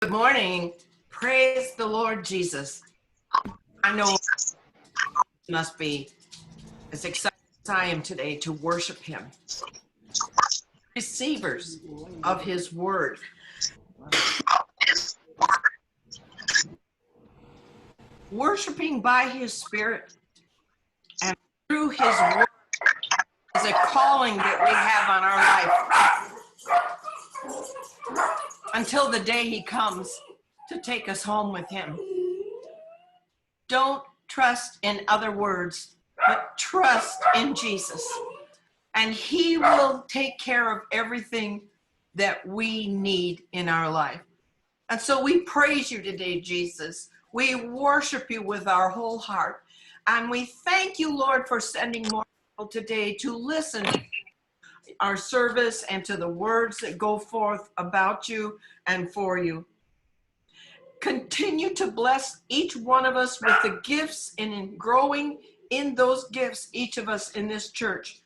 Good morning. Praise the Lord Jesus. I know it must be as excited as I am today to worship him. Receivers of his word. Worshiping by his spirit and through his word is a calling that we have on our life until the day he comes to take us home with him. Don't trust in other words, but trust in Jesus. And he will take care of everything that we need in our life. And so we praise you today, Jesus. We worship you with our whole heart. And we thank you, Lord, for sending more people today to listen to our service and to the words that go forth about you and for you. Continue to bless each one of us with the gifts and in growing in those gifts, each of us in this church,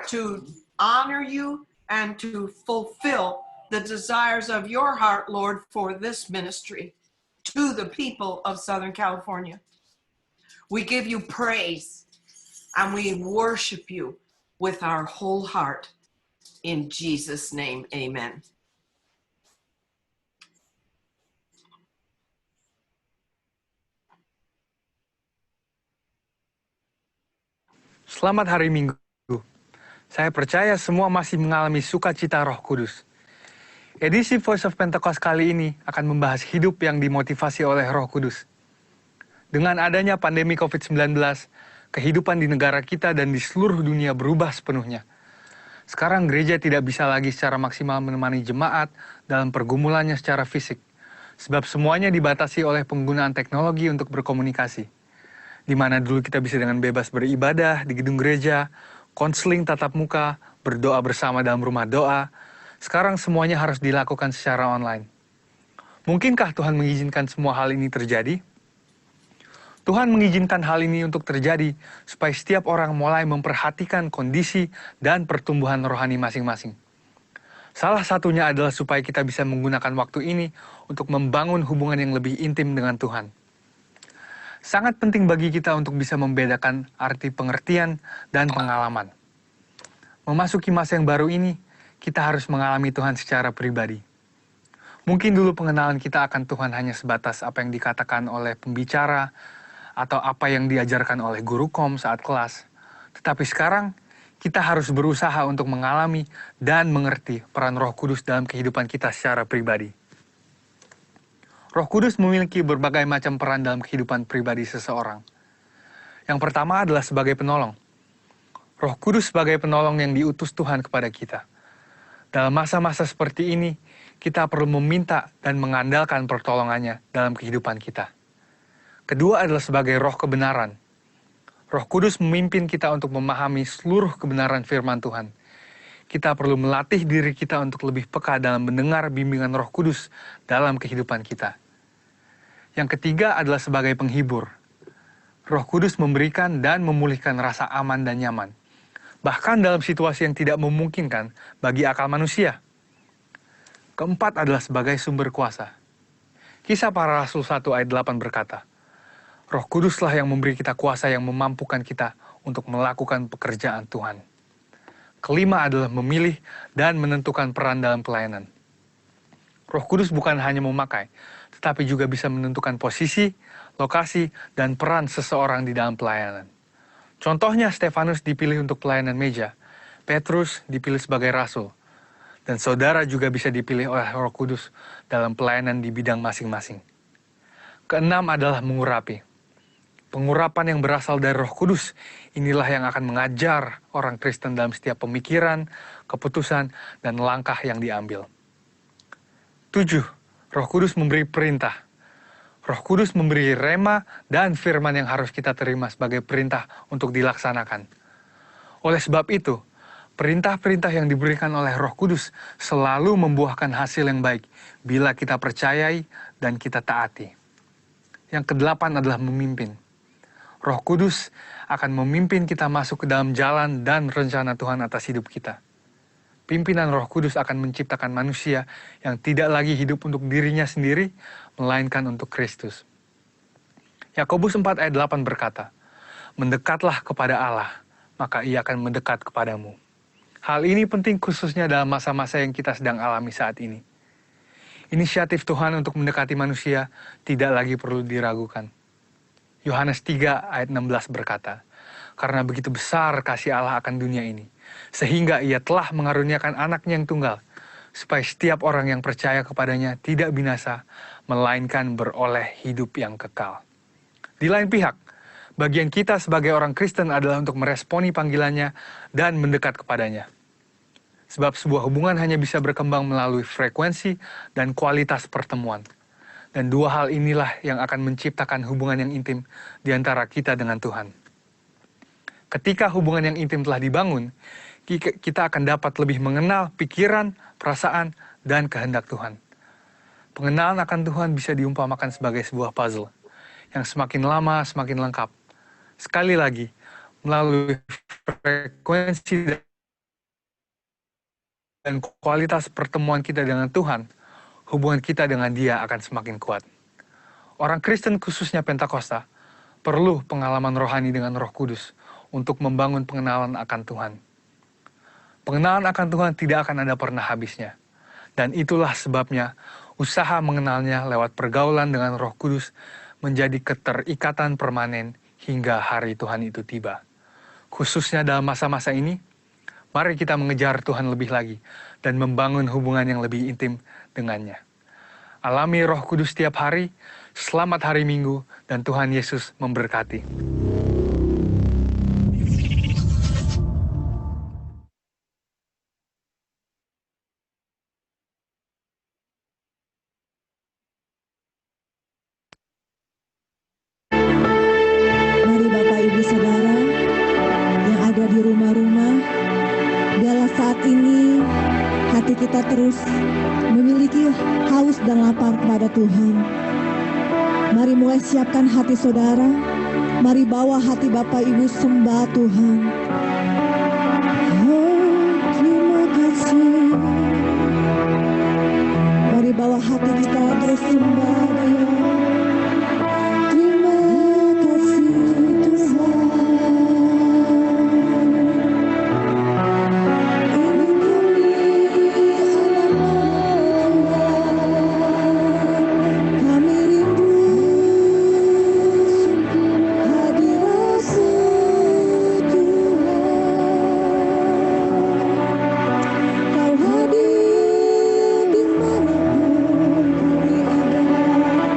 to honor you and to fulfill the desires of your heart, Lord, for this ministry to the people of Southern California. We give you praise and we worship you with our whole heart. In Jesus' name, amen. Selamat hari Minggu. Saya percaya semua masih mengalami sukacita Roh Kudus. Edisi Voice of Pentecost kali ini akan membahas hidup yang dimotivasi oleh Roh Kudus. Dengan adanya pandemi COVID-19, kehidupan di negara kita dan di seluruh dunia berubah sepenuhnya. Sekarang gereja tidak bisa lagi secara maksimal menemani jemaat dalam pergumulannya secara fisik, sebab semuanya dibatasi oleh penggunaan teknologi untuk berkomunikasi. Di mana dulu kita bisa dengan bebas beribadah di gedung gereja, konseling tatap muka, berdoa bersama dalam rumah doa. Sekarang semuanya harus dilakukan secara online. Mungkinkah Tuhan mengizinkan semua hal ini terjadi? Tuhan mengizinkan hal ini untuk terjadi supaya setiap orang mulai memperhatikan kondisi dan pertumbuhan rohani masing-masing. Salah satunya adalah supaya kita bisa menggunakan waktu ini untuk membangun hubungan yang lebih intim dengan Tuhan. Sangat penting bagi kita untuk bisa membedakan arti pengertian dan pengalaman. Memasuki masa yang baru ini, kita harus mengalami Tuhan secara pribadi. Mungkin dulu pengenalan kita akan Tuhan hanya sebatas apa yang dikatakan oleh pembicara, atau apa yang diajarkan oleh guru kom saat kelas. Tetapi sekarang, kita harus berusaha untuk mengalami dan mengerti peran Roh Kudus dalam kehidupan kita secara pribadi. Roh Kudus memiliki berbagai macam peran dalam kehidupan pribadi seseorang. Yang pertama adalah sebagai penolong. Roh Kudus sebagai penolong yang diutus Tuhan kepada kita. Dalam masa-masa seperti ini, kita perlu meminta dan mengandalkan pertolongannya dalam kehidupan kita. Kedua adalah sebagai roh kebenaran. Roh Kudus memimpin kita untuk memahami seluruh kebenaran firman Tuhan. Kita perlu melatih diri kita untuk lebih peka dalam mendengar bimbingan Roh Kudus dalam kehidupan kita. Yang ketiga adalah sebagai penghibur. Roh Kudus memberikan dan memulihkan rasa aman dan nyaman. Bahkan dalam situasi yang tidak memungkinkan bagi akal manusia. Keempat adalah sebagai sumber kuasa. Kisah Para Rasul 1 ayat 8 berkata, Roh Kuduslah yang memberi kita kuasa yang memampukan kita untuk melakukan pekerjaan Tuhan. Kelima adalah memilih dan menentukan peran dalam pelayanan. Roh Kudus bukan hanya memakai, tetapi juga bisa menentukan posisi, lokasi, dan peran seseorang di dalam pelayanan. Contohnya, Stefanus dipilih untuk pelayanan meja, Petrus dipilih sebagai rasul, dan saudara juga bisa dipilih oleh Roh Kudus dalam pelayanan di bidang masing-masing. Keenam adalah mengurapi. Pengurapan yang berasal dari Roh Kudus, inilah yang akan mengajar orang Kristen dalam setiap pemikiran, keputusan, dan langkah yang diambil. 7. Roh Kudus memberi perintah. Roh Kudus memberi rema dan firman yang harus kita terima sebagai perintah untuk dilaksanakan. Oleh sebab itu, perintah-perintah yang diberikan oleh Roh Kudus selalu membuahkan hasil yang baik bila kita percayai dan kita taati. Yang kedelapan adalah memimpin. Roh Kudus akan memimpin kita masuk ke dalam jalan dan rencana Tuhan atas hidup kita. pimpinan Roh Kudus akan menciptakan manusia yang tidak lagi hidup untuk dirinya sendiri, melainkan untuk Kristus. Yakobus 4 ayat 8 berkata, "Mendekatlah kepada Allah, maka Ia akan mendekat kepadamu." Hal ini penting khususnya dalam masa-masa yang kita sedang alami saat ini. Inisiatif Tuhan untuk mendekati manusia tidak lagi perlu diragukan. Yohanes 3 ayat 16 berkata, "Karena begitu besar kasih Allah akan dunia ini, sehingga Ia telah mengaruniakan anaknya yang tunggal, supaya setiap orang yang percaya kepadanya tidak binasa, melainkan beroleh hidup yang kekal." Di lain pihak, bagian kita sebagai orang Kristen adalah untuk meresponi panggilannya dan mendekat kepadanya. Sebab sebuah hubungan hanya bisa berkembang melalui frekuensi dan kualitas pertemuan. Dan dua hal inilah yang akan menciptakan hubungan yang intim di antara kita dengan Tuhan. Ketika hubungan yang intim telah dibangun, kita akan dapat lebih mengenal pikiran, perasaan, dan kehendak Tuhan. Pengenalan akan Tuhan bisa diumpamakan sebagai sebuah puzzle, yang semakin lama semakin lengkap. Sekali lagi, melalui frekuensi dan kualitas pertemuan kita dengan Tuhan, hubungan kita dengan Dia akan semakin kuat. Orang Kristen khususnya Pentakosta perlu pengalaman rohani dengan Roh Kudus untuk membangun pengenalan akan Tuhan. Pengenalan akan Tuhan tidak akan ada pernah habisnya. Dan itulah sebabnya usaha mengenalnya lewat pergaulan dengan Roh Kudus menjadi keterikatan permanen hingga hari Tuhan itu tiba. Khususnya dalam masa-masa ini, mari kita mengejar Tuhan lebih lagi dan membangun hubungan yang lebih intim dengannya. Alami Roh Kudus setiap hari, selamat hari Minggu, dan Tuhan Yesus memberkati. Mari Bapak Ibu Saudara yang ada di rumah-rumah, biarlah saat ini hati kita terus memiliki haus dan lapar kepada Tuhan. Mari mulai siapkan hati saudara, mari bawa hati Bapak Ibu sembah Tuhan. Oh, terima kasih. Mari bawa hati kita terus sembah Dia. Terima kasih Tuhan. Kami rindu hadirat Tuhan. Kau hadir dimanapun kami ada.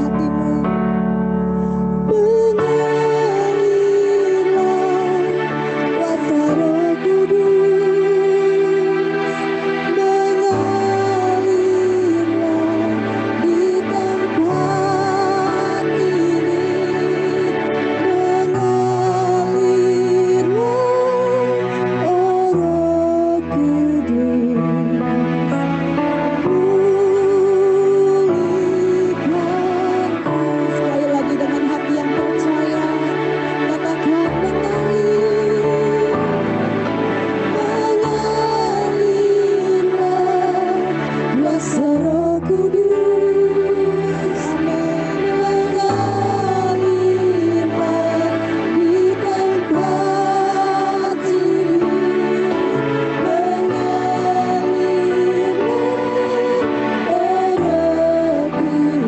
hatimu. Mengalirlah kuasa Roh Kudus, mengalirlah di tempat ini, mengalirlah oh Roh Kudus, pulihkanku. Sekali lagi dengan hati yang percaya, katakan mengalirlah kuasa Roh Kudus, mengalirlah di tempat ini, mengalirlah oh Roh Kudus.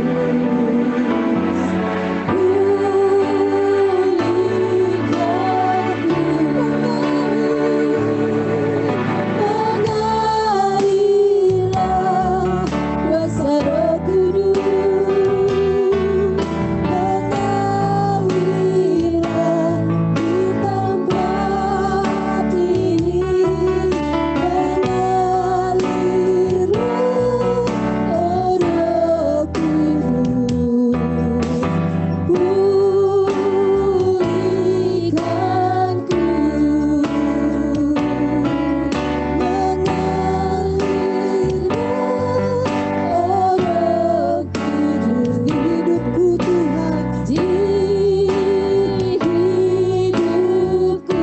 Mengalirlah kuasa Roh Kudus, mengalirlah di tempat ini, mengalirlah oh Roh Kudus. Pulihkanku, mengalirlah oh Roh Kudus di hidupku Tuhan, di hidupku.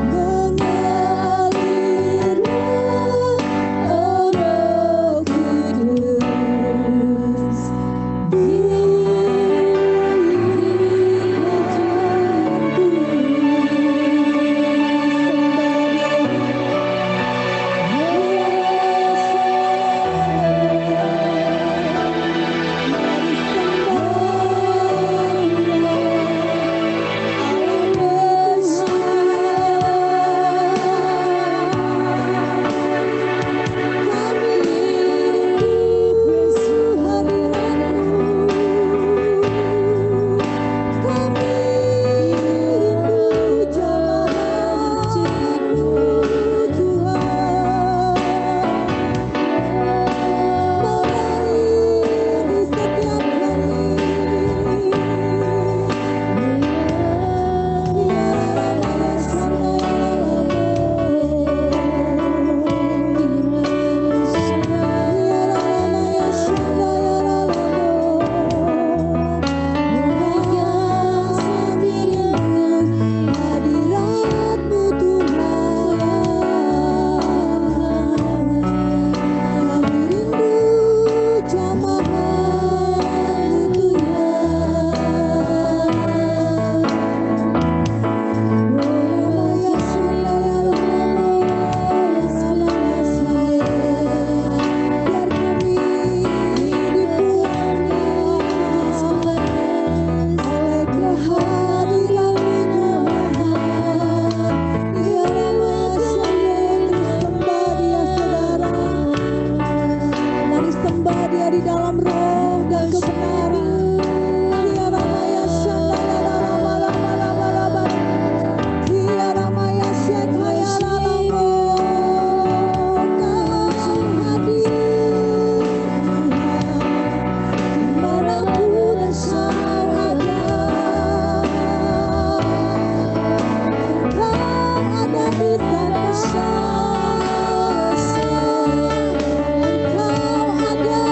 Mengalirlah oh Roh Kudus di Dia di dalam roh dan kebenaran. Dia Ramaya Shandalalalalalalalalalala. Dia Ramaya Shandalalalala. Kau hadir dimanapun Engkau ada. Kau ada di sana. Engkau ada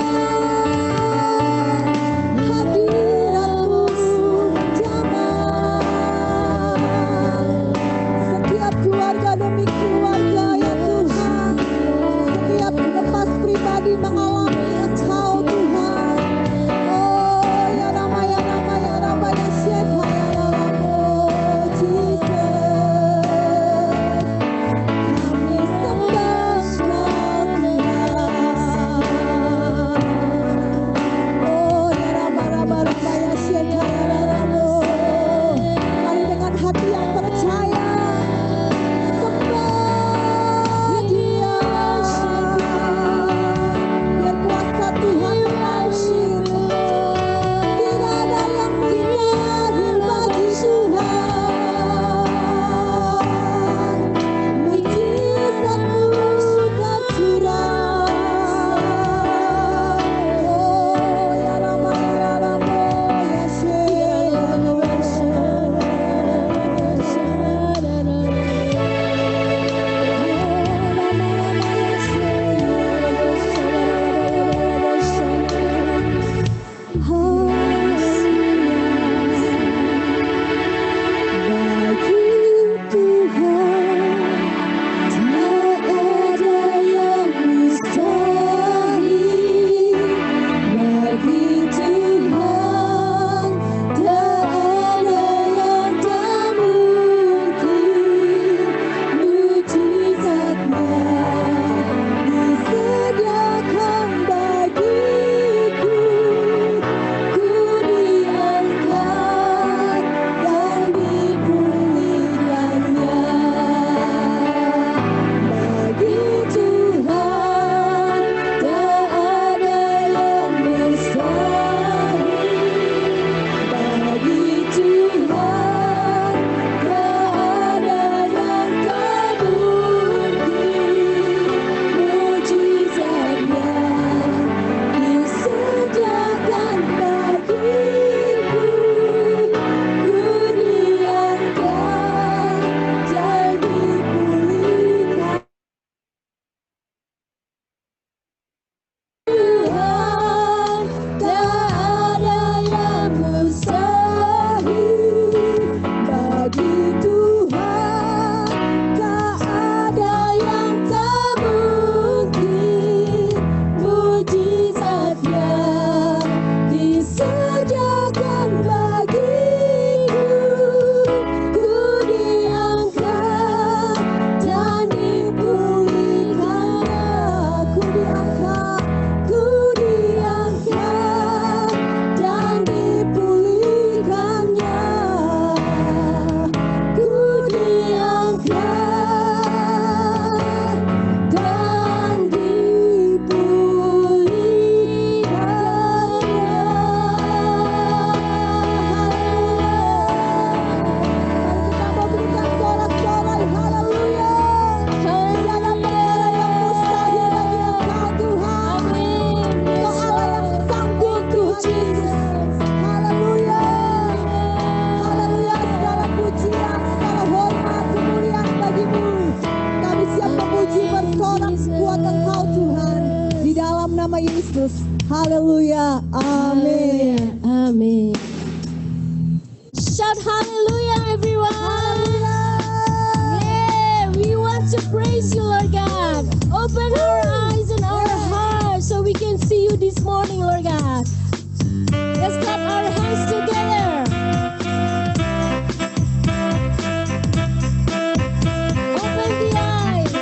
Haleluya. Amin. Amen. Shout hallelujah, everyone. Yeah, we want to praise you, Lord God. Open our eyes and our hearts so we can see you this morning, Lord God. Let's clap our hands together. Open the eyes.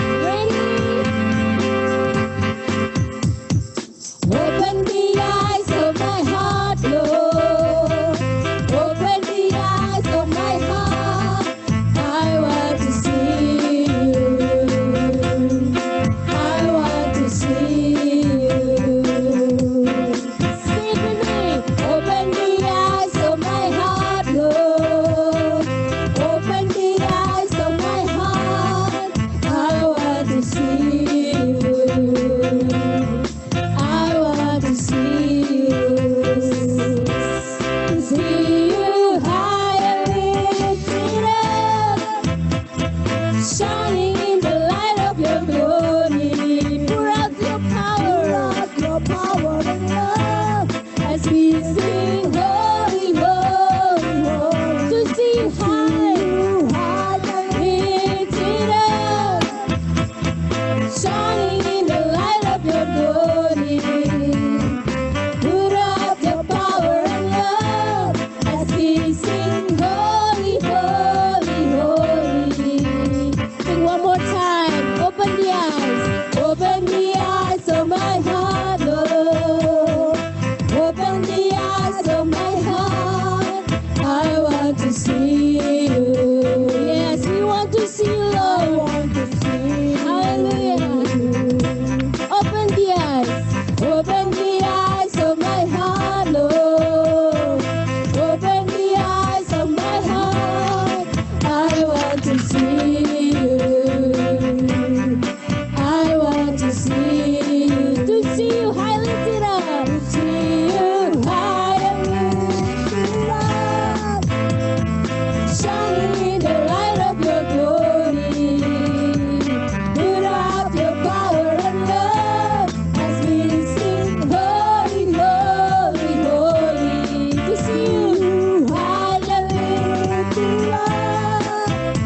Ready? Open the eyes of my heart, Lord. Open the eyes of my heart. I want to see you. I want to see you. Sing with me. Open the eyes of my heart, Lord. Open the eyes of my heart. I want to see you. I want to see you. To see you high and lifted up, shining in the light of your glory. Pour out your power and love as we sing holy, holy, holy. To see you high and lifted up, shining in the light of your glory. Put out your power and love as we sing holy, holy, holy. Sing one more time. Open the eyes of my heart, Lord. Open the eyes of my heart. I want to see you. Yes, we want to see you, Lord. Hallelujah. Open the eyes of my heart, Lord. Open the eyes of my heart. I want to see you. I want to see you. To see you high lifted up. To see you high and lifted up, shining in the light of your glory. Put out your power and love as we sing holy, holy, holy. To see you high and lifted up,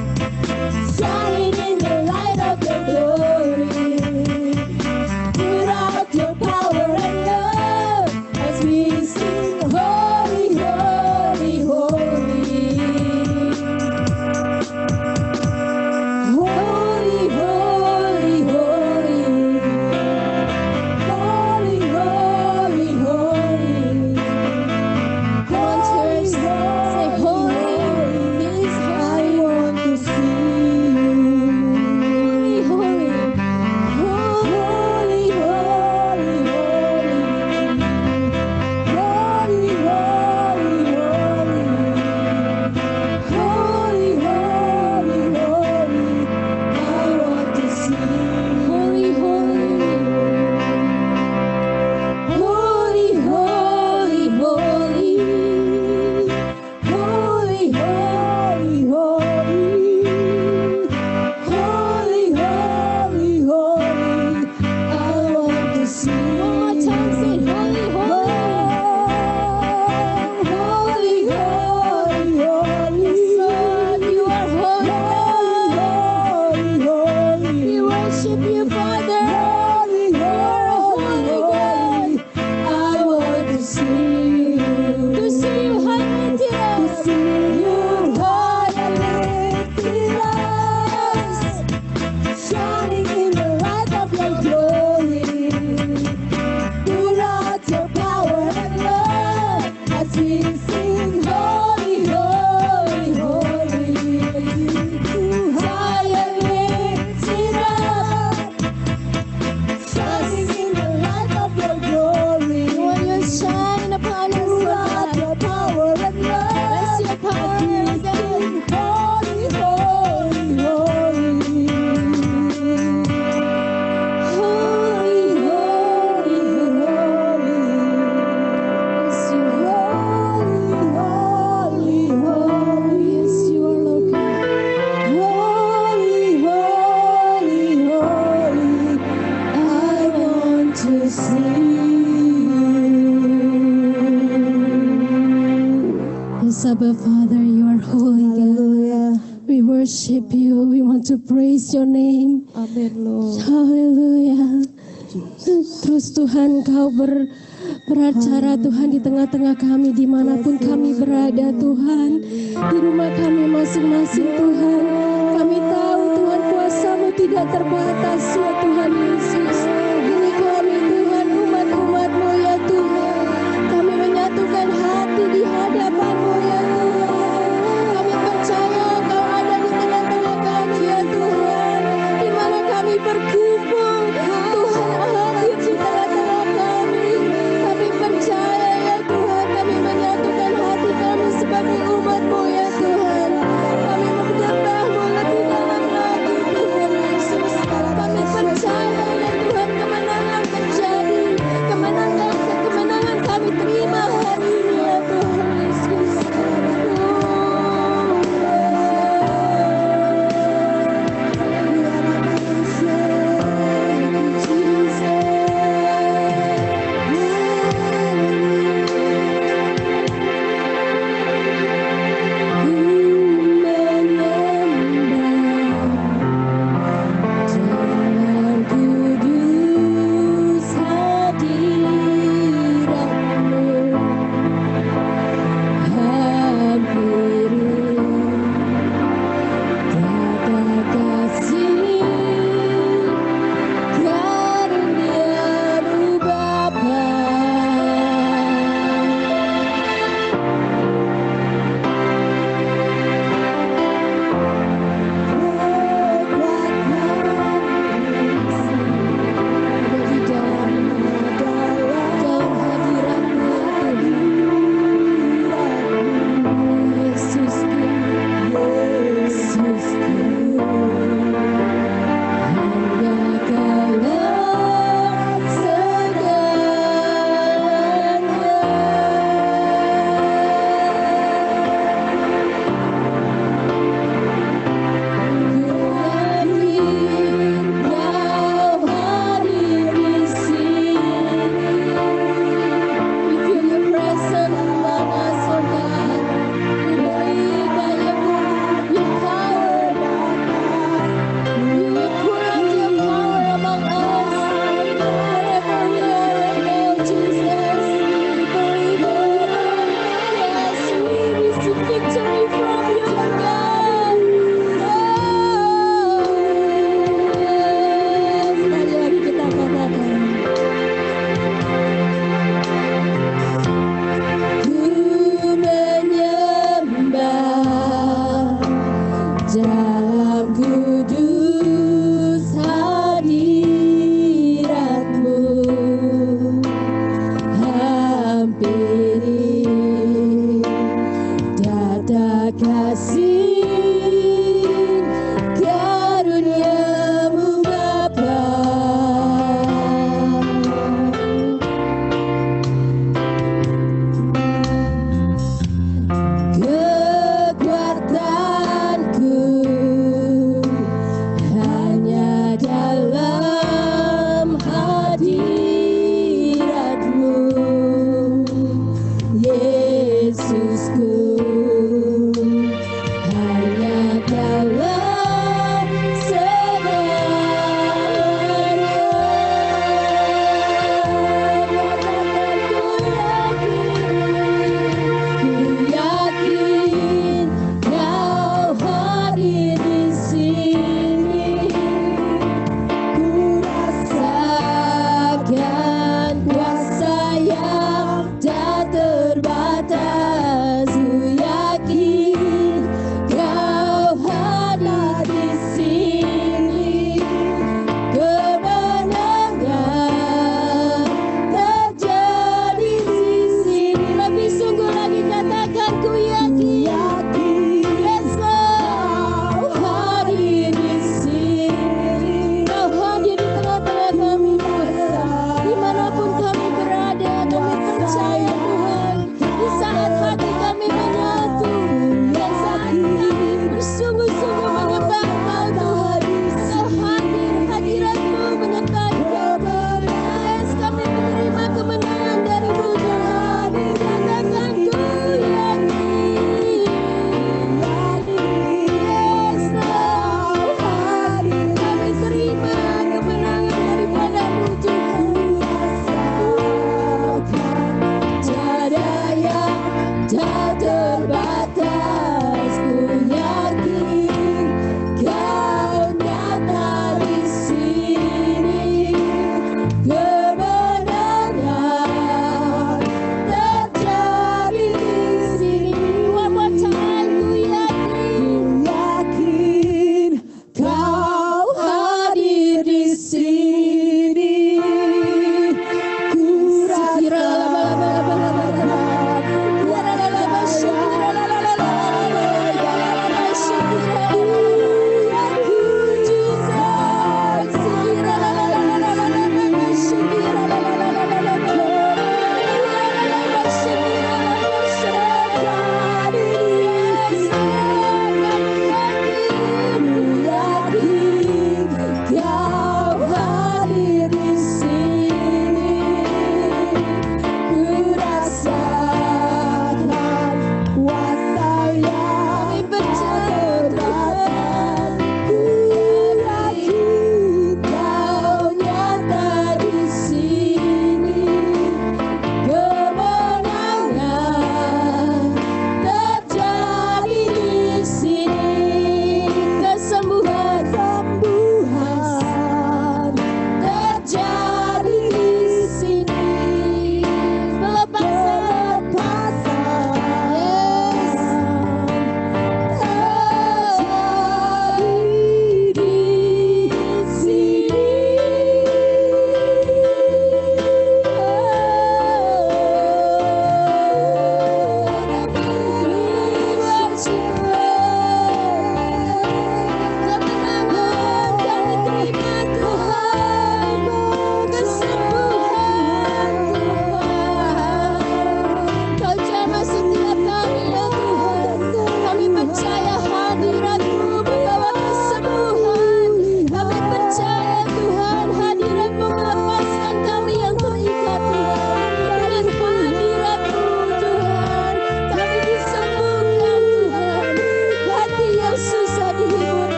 Abba Father, you are holy God. Haleluya. We worship you. We want to praise your name. Amin Lord. Haleluya. Terus Tuhan, Kau beracara Tuhan di tengah-tengah kami, dimanapun kami berada Tuhan, di rumah kami masing-masing Tuhan. Kami tahu Tuhan, kuasa-Mu tidak terbatas ya Tuhan Yesus. Ini kami Tuhan, umat-umat-Mu ya Tuhan. Kami menyatukan hati di hadapan-Mu ya Tuhan. Kami percaya Kau ada di tengah-tengah kami ya Tuhan. Di mana kami berkumpul, Tuhan hadir di tengah-tengah kami. Kami percaya ya Tuhan, kami menyatukan hati kami sebagai umat-Mu ya Tuhan. Kami menyembah-Mu lebih dalam lagi Tuhan Yesus. Kami percaya ya Tuhan, kemenangan terjadi. Kemenangan kami terima hari ini ya Tuhan Yesus.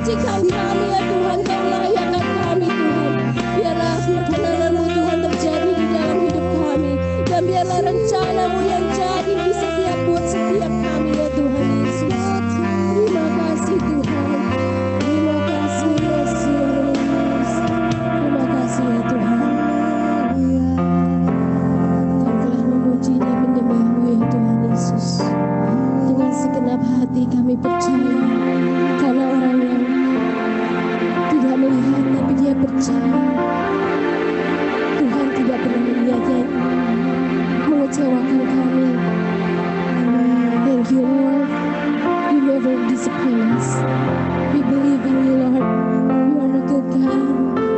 sucikan kami ya Tuhan, Kau layakan kami Tuhan. Biarlah perkenanan-Mu Tuhan terjadi di dalam hidup kami, dan biarlah rencana-Mu yang jadi di setiap buat setiap kami ya Tuhan Yesus. Terima kasih Tuhan, terima kasih Yesus, terima kasih ya Tuhan. Kau telah memuji dan menyembah-Mu ya Tuhan Yesus. Dengan segenap hati kami percaya, karena orang yang tidak melihat tapi dia percaya, Tuhan tidak pernah mengecewakan kami. Thank you Lord, you never disappoint us. We believe in you Lord, you are a good God.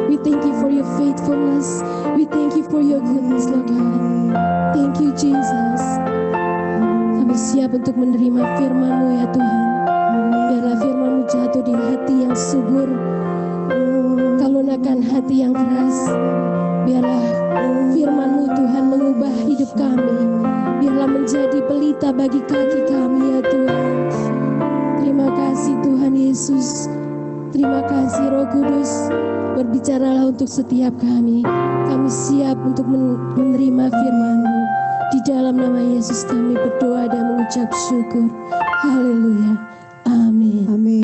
We thank you for your faithfulness, we thank you for your goodness Lord God. Thank you Jesus. Kami siap untuk menerima firman-Mu ya Tuhan. Biarlah firman-Mu jatuh di hati yang subur, Kau lunakkan hati yang keras. Biarlah firman-Mu Tuhan mengubah hidup kami. Biarlah menjadi pelita bagi kaki kami ya Tuhan. Terima kasih Tuhan Yesus. Terima kasih Roh Kudus. Berbicaralah untuk setiap kami. Kami siap untuk menerima firman-Mu. Di dalam nama Yesus kami berdoa dan mengucap syukur. Haleluya. Amin. Amin.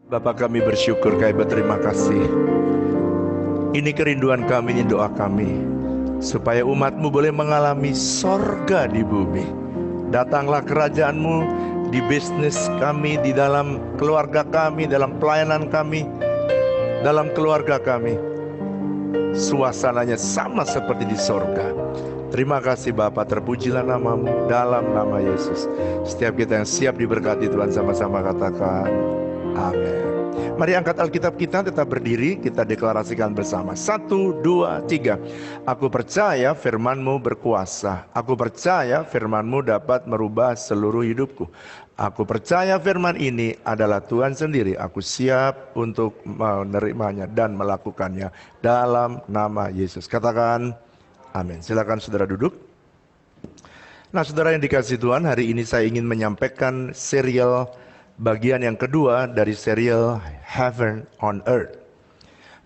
Bapa, kami bersyukur, kami berterima kasih. Ini kerinduan kami, ini doa kami, supaya umat-Mu boleh mengalami sorga di bumi. Datanglah kerajaan-Mu di bisnis kami, di dalam keluarga kami, dalam pelayanan kami, dalam keluarga kami. Suasananya sama seperti di sorga. Terima kasih Bapa, terpujilah nama-Mu dalam nama Yesus. Setiap kita yang siap diberkati Tuhan, sama-sama katakan amin. Mari angkat Alkitab kita, tetap berdiri, kita deklarasikan bersama. 1, 2, 3. Aku percaya firman-Mu berkuasa. Aku percaya firman-Mu dapat merubah seluruh hidupku. Aku percaya firman ini adalah Tuhan sendiri. Aku siap untuk menerimanya dan melakukannya dalam nama Yesus. Katakan amin. Silakan saudara duduk. Nah saudara yang dikasihi Tuhan, hari ini saya ingin menyampaikan serial bagian yang kedua dari serial Heaven on Earth.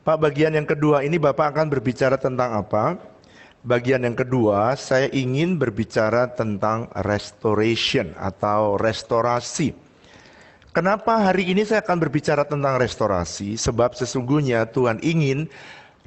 Pak, bagian yang kedua ini Bapak akan berbicara tentang apa? Bagian yang kedua saya ingin berbicara tentang restoration atau restorasi. Kenapa hari ini saya akan berbicara tentang restorasi? Sebab sesungguhnya Tuhan ingin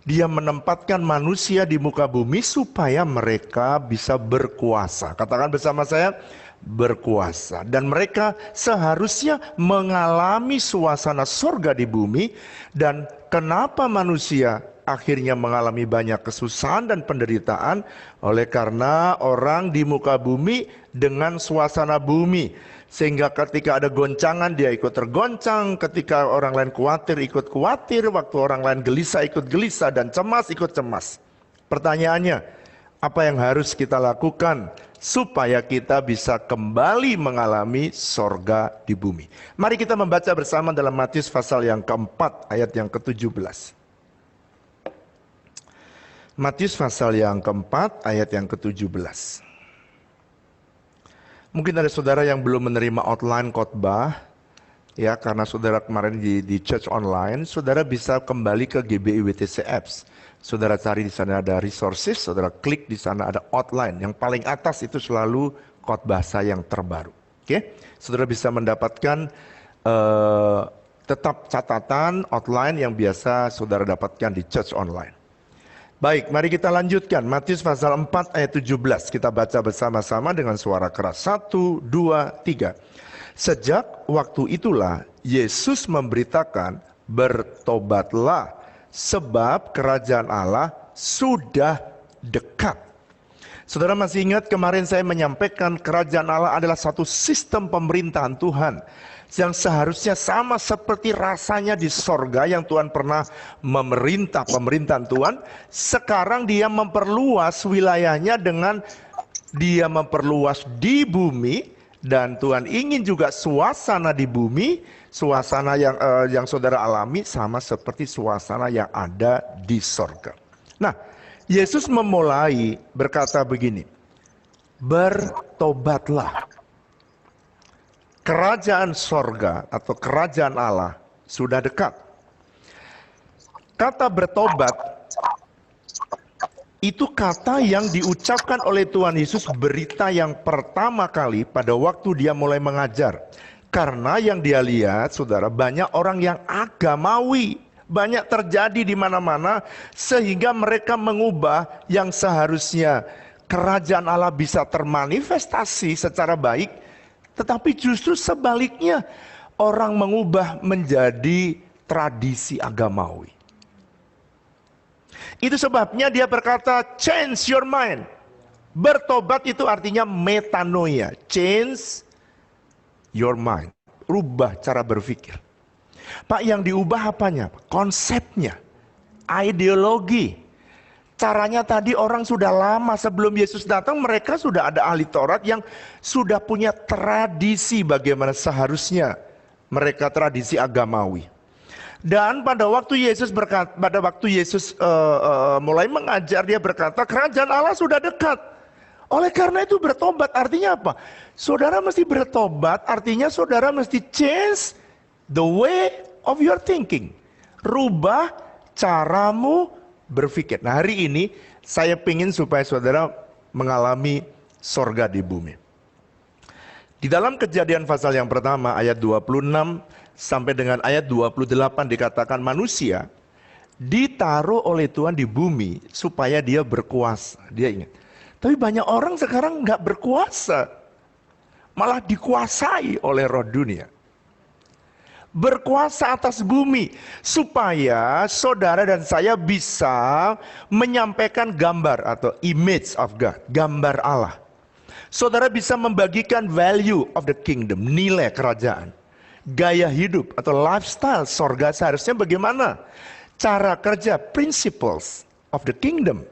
Dia menempatkan manusia di muka bumi supaya mereka bisa berkuasa. Katakan bersama saya, berkuasa. Dan mereka seharusnya mengalami suasana surga di bumi. Dan kenapa manusia akhirnya mengalami banyak kesusahan dan penderitaan? Oleh karena orang di muka bumi dengan suasana bumi. Sehingga ketika ada goncangan dia ikut tergoncang, ketika orang lain khawatir ikut khawatir, waktu orang lain gelisah ikut gelisah, dan cemas ikut cemas. Pertanyaannya, apa yang harus kita lakukan supaya kita bisa kembali mengalami sorga di bumi? Mari kita membaca bersama dalam Matius pasal yang keempat ayat yang ke-17. Matius pasal yang keempat ayat yang ke-17. Mungkin ada saudara yang belum menerima outline khotbah, ya, karena saudara kemarin di church online, saudara bisa kembali ke GBI WTC Apps. Saudara cari di sana ada resources, saudara klik di sana ada outline. Yang paling atas itu selalu khotbah saya yang terbaru. Oke, saudara bisa mendapatkan tetap catatan outline yang biasa saudara dapatkan di church online. Baik, mari kita lanjutkan. Matius pasal 4 ayat 17. Kita baca bersama-sama dengan suara keras. 1, 2, 3. Sejak waktu itulah Yesus memberitakan, bertobatlah sebab kerajaan Allah sudah dekat. Saudara masih ingat kemarin saya menyampaikan kerajaan Allah adalah satu sistem pemerintahan Tuhan yang seharusnya sama seperti rasanya di sorga yang Tuhan pernah memerintah pemerintahan Tuhan. Sekarang dia memperluas wilayahnya dengan dia memperluas di bumi Dan Tuhan ingin juga suasana di bumi, suasana yang saudara alami sama seperti suasana yang ada di sorga. Nah, Yesus memulai berkata begini, bertobatlah. Kerajaan sorga atau kerajaan Allah sudah dekat. Kata bertobat itu kata yang diucapkan oleh Tuhan Yesus berita yang pertama kali pada waktu dia mulai mengajar. Karena yang dia lihat, saudara, banyak orang yang agamawi, banyak terjadi di mana-mana sehingga mereka mengubah yang seharusnya kerajaan Allah bisa termanifestasi secara baik, tetapi justru sebaliknya orang mengubah menjadi tradisi agamawi. Itu sebabnya dia berkata, change your mind. Bertobat itu artinya metanoia, change your mind, rubah cara berpikir. Pak, yang diubah apanya? Konsepnya, ideologi. Caranya tadi orang sudah lama sebelum Yesus datang, mereka sudah ada ahli Taurat yang sudah punya tradisi bagaimana seharusnya mereka tradisi agamawi. Dan pada waktu Yesus mulai mengajar, dia berkata kerajaan Allah sudah dekat. Oleh karena itu bertobat artinya apa? Saudara mesti bertobat, artinya saudara mesti change the way of your thinking. Rubah caramu berpikir. Nah, hari ini saya ingin supaya saudara mengalami sorga di bumi. Di dalam Kejadian pasal yang pertama ayat 26 sampai dengan ayat 28 dikatakan manusia ditaruh oleh Tuhan di bumi supaya dia berkuasa. Dia ingat. Tapi banyak orang sekarang nggak berkuasa. Malah dikuasai oleh roh dunia. Berkuasa atas bumi supaya saudara dan saya bisa menyampaikan gambar atau image of God, gambar Allah. Saudara bisa membagikan value of the kingdom, nilai kerajaan, gaya hidup atau lifestyle sorga seharusnya bagaimana, cara kerja, principles of the kingdom.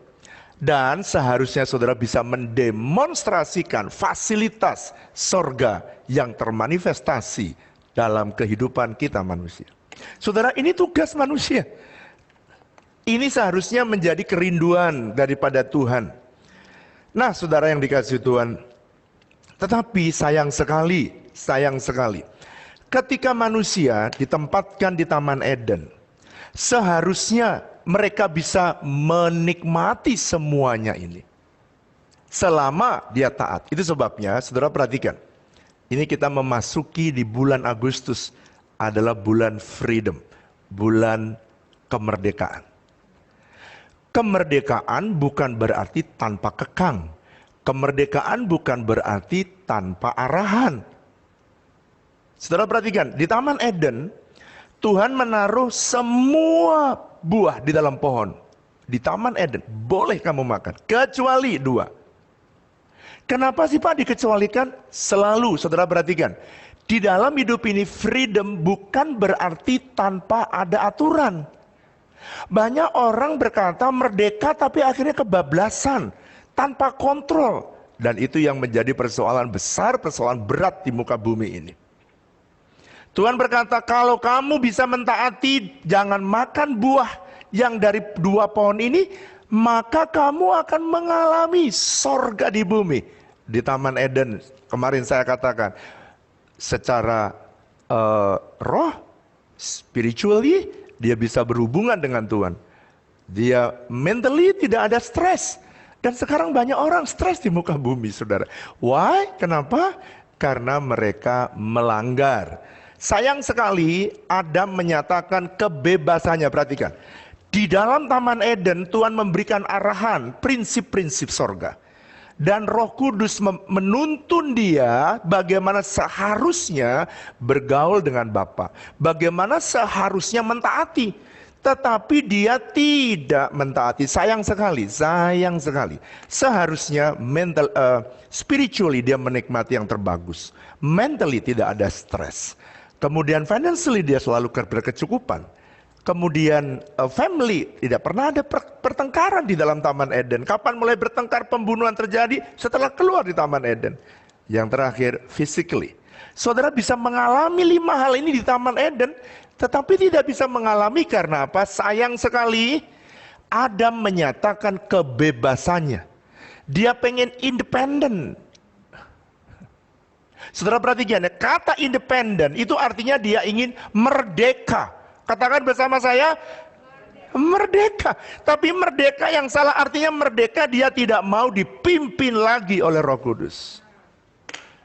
Dan seharusnya saudara bisa mendemonstrasikan fasilitas sorga yang termanifestasi dalam kehidupan kita manusia. Saudara, ini tugas manusia. Ini seharusnya menjadi kerinduan daripada Tuhan. Nah, saudara yang dikasihi Tuhan, tetapi sayang sekali, ketika manusia ditempatkan di Taman Eden, seharusnya mereka bisa menikmati semuanya ini. Selama dia taat. Itu sebabnya, saudara perhatikan. Ini kita memasuki di bulan Agustus adalah bulan freedom, bulan kemerdekaan. Kemerdekaan bukan berarti tanpa kekang. Kemerdekaan bukan berarti tanpa arahan. Saudara perhatikan, di Taman Eden, Tuhan menaruh semua buah di dalam pohon. Di Taman Eden, boleh kamu makan, kecuali 2. Kenapa sih Pak dikecualikan? Selalu, saudara perhatikan. Di dalam hidup ini freedom bukan berarti tanpa ada aturan. Banyak orang berkata merdeka tapi akhirnya kebablasan. Tanpa kontrol. Dan itu yang menjadi persoalan besar, persoalan berat di muka bumi ini. Tuhan berkata kalau kamu bisa mentaati jangan makan buah yang dari 2 pohon ini, maka kamu akan mengalami sorga di bumi. Di Taman Eden, kemarin saya katakan, secara roh, spiritually, dia bisa berhubungan dengan Tuhan. Dia mentally tidak ada stres. Dan sekarang banyak orang stres di muka bumi, saudara. Why? Kenapa? Karena mereka melanggar. Sayang sekali Adam menyatakan kebebasannya, perhatikan. Di dalam Taman Eden Tuhan memberikan arahan, prinsip-prinsip sorga. Dan Roh Kudus menuntun dia bagaimana seharusnya bergaul dengan Bapa. Bagaimana seharusnya mentaati. Tetapi dia tidak mentaati. Sayang sekali. Seharusnya spiritually dia menikmati yang terbagus. Mentally tidak ada stres. Kemudian financially dia selalu berkecukupan. Kemudian family, tidak pernah ada pertengkaran di dalam Taman Eden. Kapan mulai bertengkar, pembunuhan terjadi? Setelah keluar di Taman Eden. Yang terakhir, physically. Saudara bisa mengalami 5 hal ini di Taman Eden, tetapi tidak bisa mengalami karena apa? Sayang sekali, Adam menyatakan kebebasannya. Dia pengen independen. Saudara perhatikan ya, kata independen itu artinya dia ingin merdeka. Katakan bersama saya, merdeka. Tapi merdeka yang salah, artinya merdeka dia tidak mau dipimpin lagi oleh Roh Kudus.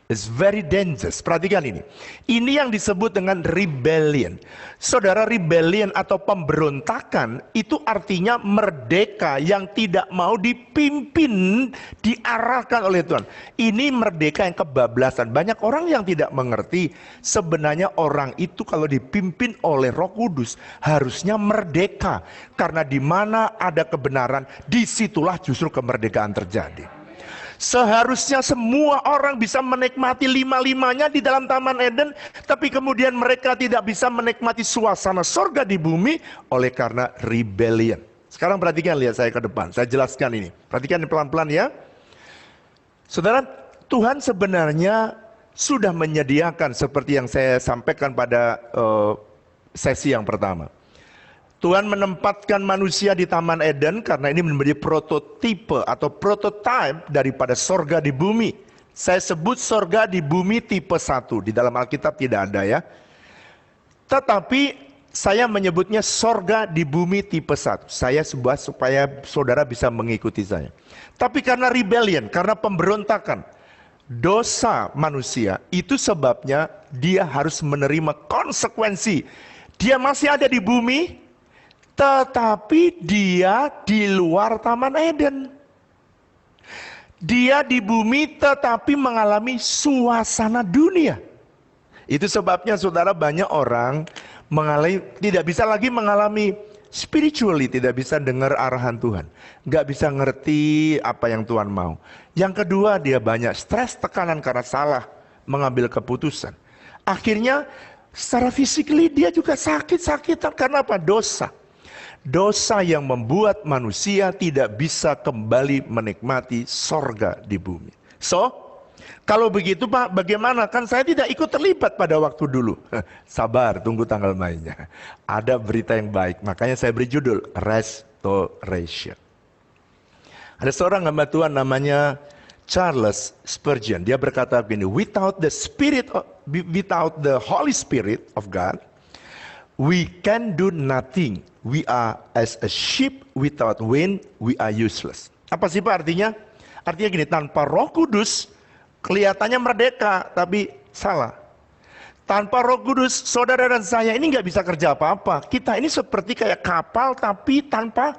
It's very dangerous. Perhatikan ini. Ini yang disebut dengan rebellion. Saudara, rebellion atau pemberontakan itu artinya merdeka yang tidak mau dipimpin, diarahkan oleh Tuhan. Ini merdeka yang kebablasan. Banyak orang yang tidak mengerti sebenarnya orang itu kalau dipimpin oleh Roh Kudus harusnya merdeka. Karena di mana ada kebenaran, disitulah justru kemerdekaan terjadi. Seharusnya semua orang bisa menikmati 5-5-nya di dalam Taman Eden, tapi kemudian mereka tidak bisa menikmati suasana sorga di bumi oleh karena rebellion. Sekarang perhatikan, lihat saya ke depan, saya jelaskan ini. Perhatikan pelan-pelan ya. Saudara, Tuhan sebenarnya sudah menyediakan seperti yang saya sampaikan pada sesi yang pertama. Tuhan menempatkan manusia di Taman Eden karena ini menjadi prototipe atau prototype daripada sorga di bumi. Saya sebut sorga di bumi tipe 1, di dalam Alkitab tidak ada ya. Tetapi saya menyebutnya sorga di bumi tipe 1. Saya buat supaya saudara bisa mengikuti saya. Tapi karena rebellion, karena pemberontakan, dosa manusia, itu sebabnya dia harus menerima konsekuensi. Dia masih ada di bumi, tetapi dia di luar Taman Eden. Dia di bumi tetapi mengalami suasana dunia. Itu sebabnya saudara, banyak orang tidak bisa lagi mengalami spiritually, tidak bisa dengar arahan Tuhan. Nggak bisa ngerti apa yang Tuhan mau. Yang kedua, dia banyak stres, tekanan karena salah mengambil keputusan. Akhirnya secara physically dia juga sakit-sakitan karena apa? Dosa. Dosa yang membuat manusia tidak bisa kembali menikmati sorga di bumi. So, kalau begitu Pak, bagaimana? Kan saya tidak ikut terlibat pada waktu dulu. Sabar, tunggu tanggal mainnya. Ada berita yang baik, makanya saya beri judul Restoration. Ada seorang hamba Tuhan namanya Charles Spurgeon. Dia berkata begini, without the Holy Spirit of God, we can do nothing. We are as a ship without wind, we are useless. Apa sih Pak artinya? Artinya gini, tanpa Roh Kudus kelihatannya merdeka, tapi salah. Tanpa Roh Kudus, saudara dan saya ini nggak bisa kerja apa-apa. Kita ini seperti kayak kapal tapi tanpa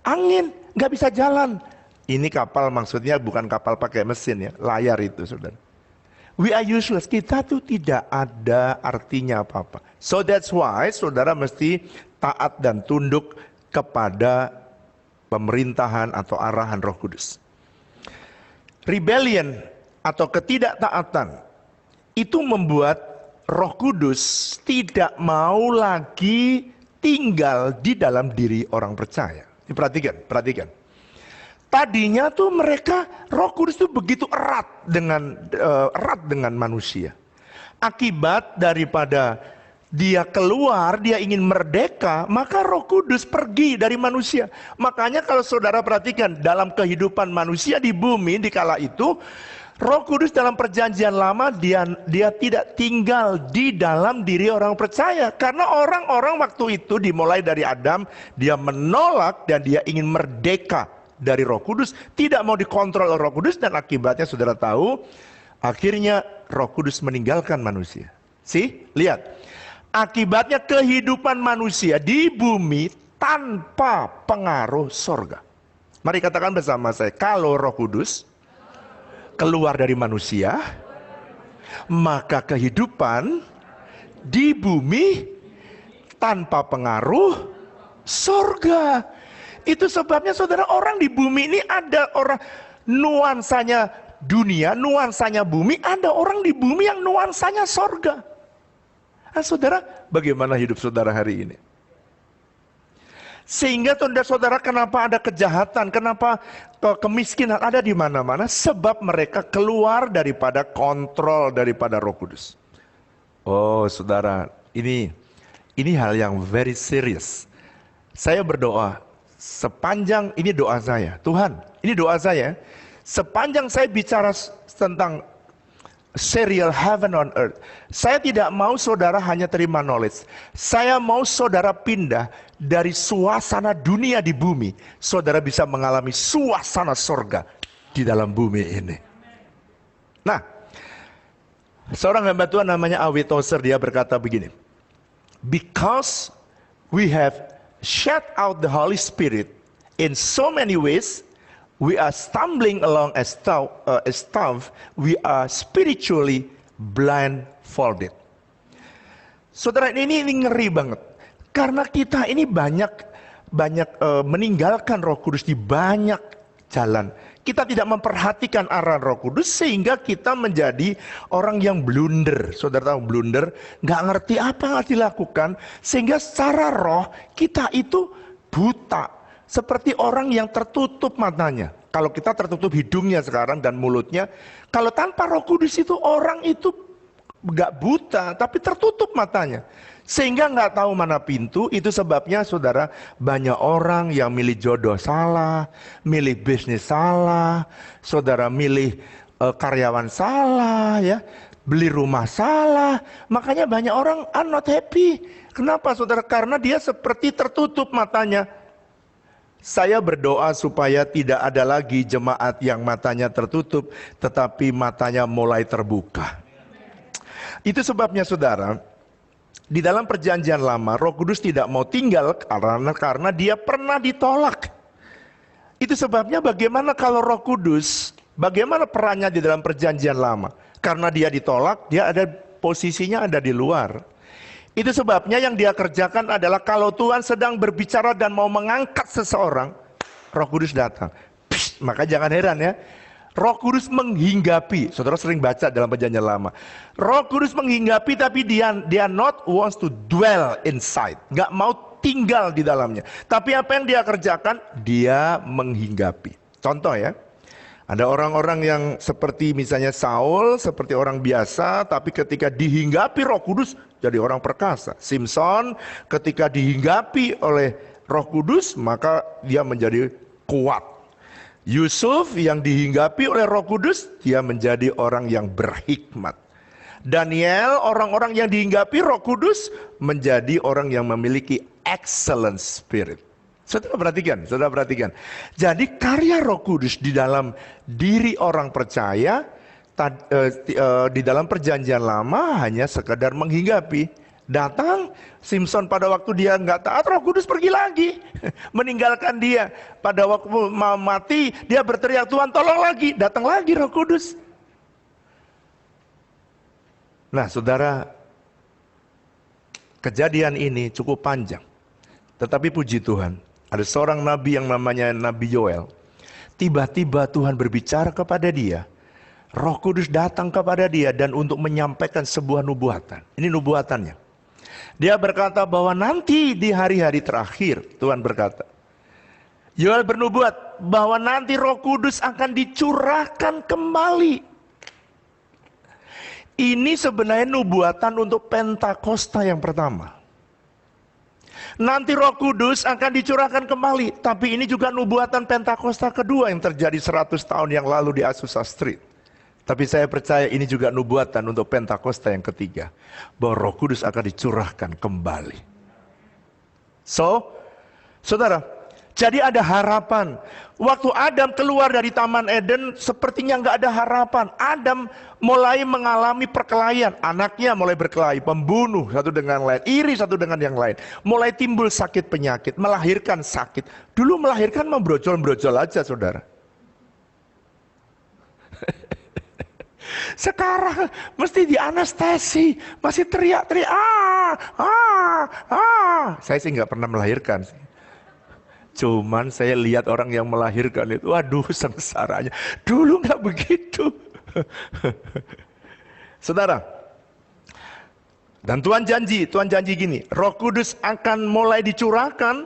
angin, nggak bisa jalan. Ini kapal maksudnya bukan kapal pakai mesin ya, layar itu saudara. We are useless, kita tuh tidak ada artinya apa-apa. So that's why saudara mesti taat dan tunduk kepada pemerintahan atau arahan Roh Kudus. Rebellion atau ketidaktaatan itu membuat Roh Kudus tidak mau lagi tinggal di dalam diri orang percaya. Perhatikan. Tadinya tuh mereka, Roh Kudus tuh begitu erat dengan manusia. Akibat daripada dia keluar, dia ingin merdeka, maka Roh Kudus pergi dari manusia. Makanya kalau saudara perhatikan dalam kehidupan manusia di bumi di kala itu, Roh Kudus dalam perjanjian lama dia tidak tinggal di dalam diri orang percaya. Karena orang-orang waktu itu dimulai dari Adam, dia menolak dan dia ingin merdeka dari Roh Kudus, tidak mau dikontrol oleh Roh Kudus, dan akibatnya saudara tahu, akhirnya Roh Kudus meninggalkan manusia. Lihat. Akibatnya kehidupan manusia di bumi tanpa pengaruh sorga. Mari katakan bersama saya, kalau Roh Kudus keluar dari manusia, maka kehidupan di bumi tanpa pengaruh sorga. Itu sebabnya saudara, orang di bumi ini ada orang nuansanya dunia, nuansanya bumi, ada orang di bumi yang nuansanya sorga. Nah, saudara, bagaimana hidup saudara hari ini? Sehingga saudara-saudara, kenapa ada kejahatan, kenapa kemiskinan ada di mana-mana? Sebab mereka keluar daripada kontrol daripada Roh Kudus. Oh saudara, ini hal yang very serious. Saya berdoa, sepanjang ini doa saya, Tuhan, ini doa saya, sepanjang saya bicara tentang serial heaven on earth, saya tidak mau saudara hanya terima knowledge. Saya mau saudara pindah dari suasana dunia di bumi, saudara bisa mengalami suasana sorga di dalam bumi ini. Nah, seorang hamba Tuhan namanya Awi Tozer, dia berkata begini, because we have shut out the Holy Spirit in so many ways, we are stumbling along as stuff, we are spiritually blindfolded. Saudara, ini ngeri banget. Karena kita ini banyak meninggalkan Roh Kudus di banyak jalan. Kita tidak memperhatikan arahan Roh Kudus sehingga kita menjadi orang yang blunder. Saudara tahu blunder, nggak ngerti apa yang harus dilakukan, sehingga secara roh kita itu buta. Seperti orang yang tertutup matanya. Kalau kita tertutup hidungnya sekarang dan mulutnya, kalau tanpa Roh Kudus itu orang itu nggak buta, tapi tertutup matanya. Sehingga nggak tahu mana pintu. Itu sebabnya saudara, banyak orang yang milih jodoh salah, milih bisnis salah, saudara milih karyawan salah, ya, beli rumah salah. Makanya banyak orang not happy. Kenapa saudara? Karena dia seperti tertutup matanya. Saya berdoa supaya tidak ada lagi jemaat yang matanya tertutup, tetapi matanya mulai terbuka. Itu sebabnya saudara, di dalam perjanjian lama, Roh Kudus tidak mau tinggal karena dia pernah ditolak. Itu sebabnya bagaimana kalau Roh Kudus, bagaimana perannya di dalam perjanjian lama? Karena dia ditolak, dia ada posisinya ada di luar. Itu sebabnya yang dia kerjakan adalah kalau Tuhan sedang berbicara dan mau mengangkat seseorang, Roh Kudus datang. Psst, maka jangan heran ya. Roh Kudus menghinggapi. Saudara sering baca dalam perjanjian lama. Roh Kudus menghinggapi tapi dia not wants to dwell inside. Nggak mau tinggal di dalamnya. Tapi apa yang dia kerjakan? Dia menghinggapi. Contoh ya. Ada orang-orang yang seperti misalnya Saul, seperti orang biasa, tapi ketika dihinggapi Roh Kudus jadi orang perkasa. Simson ketika dihinggapi oleh Roh Kudus maka dia menjadi kuat. Yusuf yang dihinggapi oleh Roh Kudus, dia menjadi orang yang berhikmat. Daniel, orang-orang yang dihinggapi Roh Kudus, menjadi orang yang memiliki excellent spirit. Saudara perhatikan. Jadi karya Roh Kudus di dalam diri orang percaya, di dalam perjanjian lama hanya sekedar menghinggapi. Datang Simson pada waktu dia nggak taat, Roh Kudus pergi lagi meninggalkan dia. Pada waktu mau mati dia berteriak, Tuhan tolong lagi, datang lagi Roh Kudus. Nah saudara, kejadian ini cukup panjang, tetapi puji Tuhan, ada seorang nabi yang namanya Nabi Yoel. Tiba-tiba Tuhan berbicara kepada dia, Roh Kudus datang kepada dia dan untuk menyampaikan sebuah nubuatan. Ini nubuatannya. Dia berkata bahwa nanti di hari-hari terakhir, Tuhan berkata, Yoel bernubuat bahwa nanti Roh Kudus akan dicurahkan kembali. Ini sebenarnya nubuatan untuk Pentakosta yang pertama. Nanti Roh Kudus akan dicurahkan kembali. Tapi ini juga nubuatan Pentakosta kedua yang terjadi 100 tahun yang lalu di Azusa Street. Tapi saya percaya ini juga nubuatan untuk Pentakosta yang ketiga. Bahwa Roh Kudus akan dicurahkan kembali. So, saudara, jadi ada harapan. Waktu Adam keluar dari Taman Eden, sepertinya nggak ada harapan. Adam mulai mengalami perkelahian. Anaknya mulai berkelahi, pembunuh satu dengan lain, iri satu dengan yang lain. Mulai timbul sakit penyakit, melahirkan sakit. Dulu melahirkan membrojol-brojol aja, saudara. Sekarang mesti dianestesi, masih teriak-teriak, Saya sih nggak pernah melahirkan. Cuman saya lihat orang yang melahirkan itu, waduh sengsaranya. Dulu nggak begitu. Saudara, dan Tuhan janji gini, Roh Kudus akan mulai dicurahkan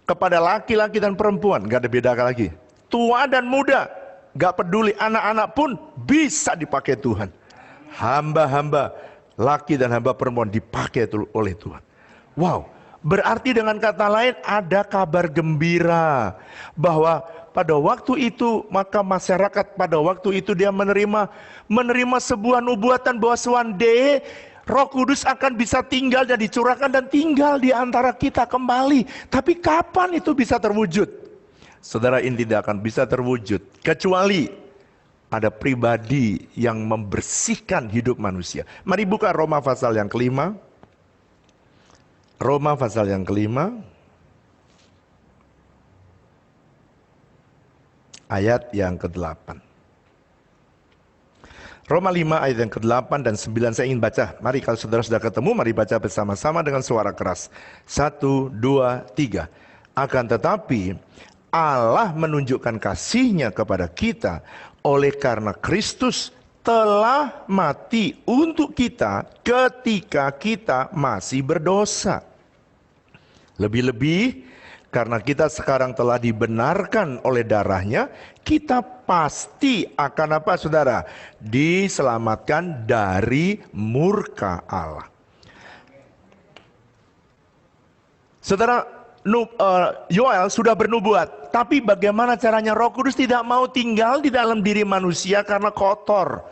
kepada laki-laki dan perempuan, gak ada beda lagi. Tua dan muda, gak peduli, anak-anak pun bisa dipakai Tuhan. Hamba-hamba laki dan hamba perempuan dipakai oleh Tuhan. Wow, berarti dengan kata lain ada kabar gembira bahwa pada waktu itu maka masyarakat pada waktu itu dia menerima sebuah nubuatan bahwa one day Roh Kudus akan bisa tinggal dan dicurahkan dan tinggal di antara kita kembali. Tapi kapan itu bisa terwujud? Saudara, ini tidak akan bisa terwujud kecuali ada pribadi yang membersihkan hidup manusia. Mari buka Roma pasal yang kelima. Roma pasal yang kelima. Ayat yang ke-8. Roma 5 ayat yang ke-8 dan 9 saya ingin baca. Mari kalau saudara sudah ketemu, mari baca bersama-sama dengan suara keras. 1, 2, 3. Akan tetapi Allah menunjukkan kasih-Nya kepada kita oleh karena Kristus telah mati untuk kita ketika kita masih berdosa. Lebih-lebih karena kita sekarang telah dibenarkan oleh darah-Nya, kita pasti akan apa saudara? Diselamatkan dari murka Allah. Saudara, Yoel sudah bernubuat, tapi bagaimana caranya? Roh Kudus tidak mau tinggal di dalam diri manusia karena kotor.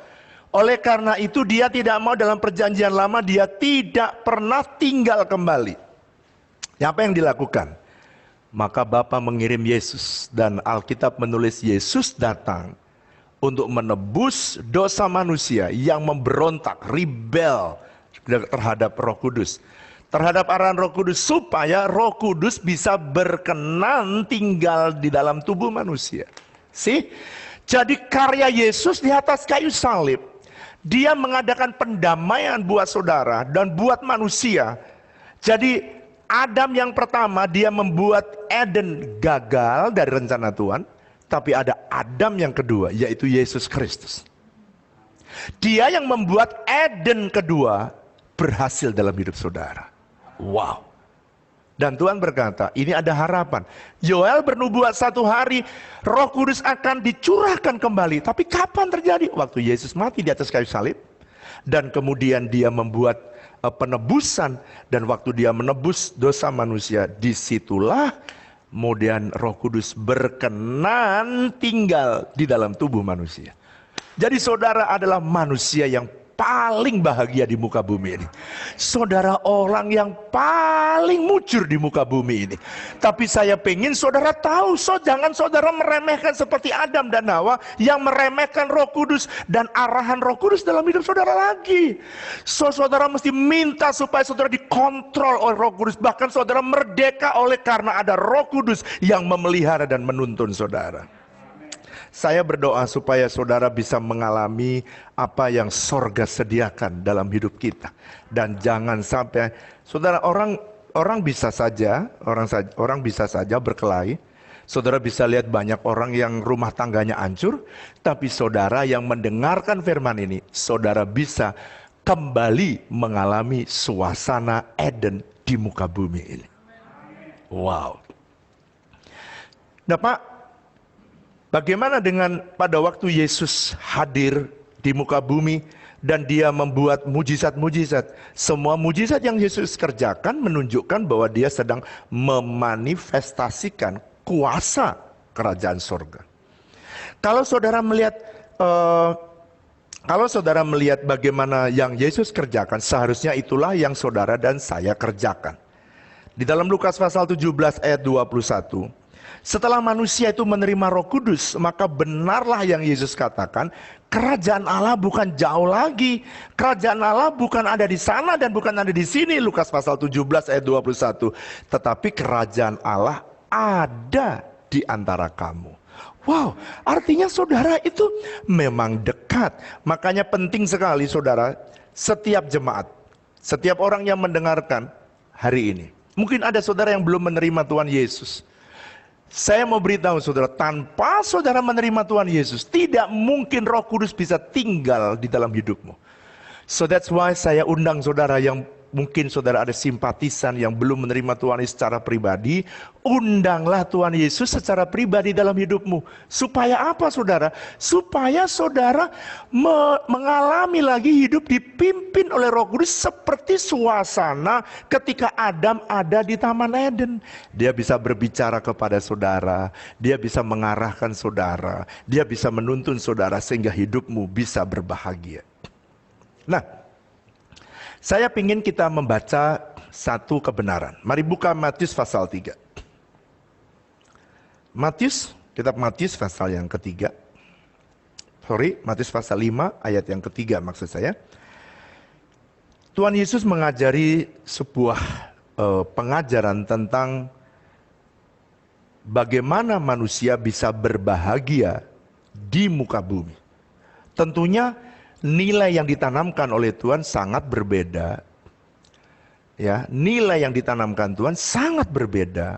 Oleh karena itu dia tidak mau dalam perjanjian lama, dia tidak pernah tinggal kembali. Apa yang dilakukan? Maka Bapa mengirim Yesus dan Alkitab menulis Yesus datang untuk menebus dosa manusia yang memberontak, rebel terhadap Roh Kudus. Terhadap arahan Roh Kudus supaya Roh Kudus bisa berkenan tinggal di dalam tubuh manusia. Jadi karya Yesus di atas kayu salib, dia mengadakan pendamaian buat saudara dan buat manusia. Jadi Adam yang pertama dia membuat Eden gagal dari rencana Tuhan. Tapi ada Adam yang kedua yaitu Yesus Kristus. Dia yang membuat Eden kedua berhasil dalam hidup saudara. Wow. Dan Tuhan berkata ini ada harapan. Yoel bernubuat satu hari Roh Kudus akan dicurahkan kembali. Tapi kapan terjadi? Waktu Yesus mati di atas kayu salib. Dan kemudian dia membuat penebusan, dan waktu dia menebus dosa manusia, disitulah kemudian Roh Kudus berkenan tinggal di dalam tubuh manusia. Jadi saudara adalah manusia yang paling bahagia di muka bumi ini. Saudara orang yang paling mujur di muka bumi ini. Tapi saya pengen saudara tahu, jangan saudara meremehkan seperti Adam dan Hawa yang meremehkan Roh Kudus dan arahan Roh Kudus dalam hidup saudara lagi. Saudara mesti minta supaya saudara dikontrol oleh Roh Kudus. Bahkan saudara merdeka oleh karena ada Roh Kudus yang memelihara dan menuntun saudara. Saya berdoa supaya saudara bisa mengalami apa yang sorga sediakan dalam hidup kita. Dan jangan sampai, saudara, orang bisa saja berkelahi. Saudara bisa lihat banyak orang yang rumah tangganya hancur. Tapi saudara yang mendengarkan firman ini, saudara bisa kembali mengalami suasana Eden di muka bumi ini. Wow. Nah Pak, bagaimana dengan pada waktu Yesus hadir di muka bumi dan dia membuat mujizat-mujizat. Semua mujizat yang Yesus kerjakan menunjukkan bahwa dia sedang memanifestasikan kuasa kerajaan surga. Kalau saudara melihat bagaimana yang Yesus kerjakan, seharusnya itulah yang saudara dan saya kerjakan. Di dalam Lukas pasal 17 ayat 21, setelah manusia itu menerima Roh Kudus, maka benarlah yang Yesus katakan, kerajaan Allah bukan jauh lagi. Kerajaan Allah bukan ada di sana dan bukan ada di sini. Lukas pasal 17 ayat 21. Tetapi kerajaan Allah ada di antara kamu. Wow, artinya saudara itu memang dekat. Makanya penting sekali saudara, setiap jemaat, setiap orang yang mendengarkan hari ini. Mungkin ada saudara yang belum menerima Tuhan Yesus. Saya mau beritahu saudara, tanpa saudara menerima Tuhan Yesus, tidak mungkin Roh Kudus bisa tinggal di dalam hidupmu. So that's why saya undang saudara yang mungkin saudara ada simpatisan yang belum menerima Tuhan Yesus secara pribadi, undanglah Tuhan Yesus secara pribadi dalam hidupmu. Supaya apa saudara? Supaya saudara mengalami lagi hidup dipimpin oleh Roh Kudus seperti suasana ketika Adam ada di Taman Eden. Dia bisa berbicara kepada saudara, dia bisa mengarahkan saudara, dia bisa menuntun saudara sehingga hidupmu bisa berbahagia. Nah, saya ingin kita membaca satu kebenaran. Mari buka Matius pasal 3. Kitab Matius pasal yang ketiga. Matius pasal 5 ayat yang ketiga maksud saya. Tuhan Yesus mengajari sebuah pengajaran tentang bagaimana manusia bisa berbahagia di muka bumi. Tentunya nilai yang ditanamkan oleh Tuhan sangat berbeda. Ya, nilai yang ditanamkan Tuhan sangat berbeda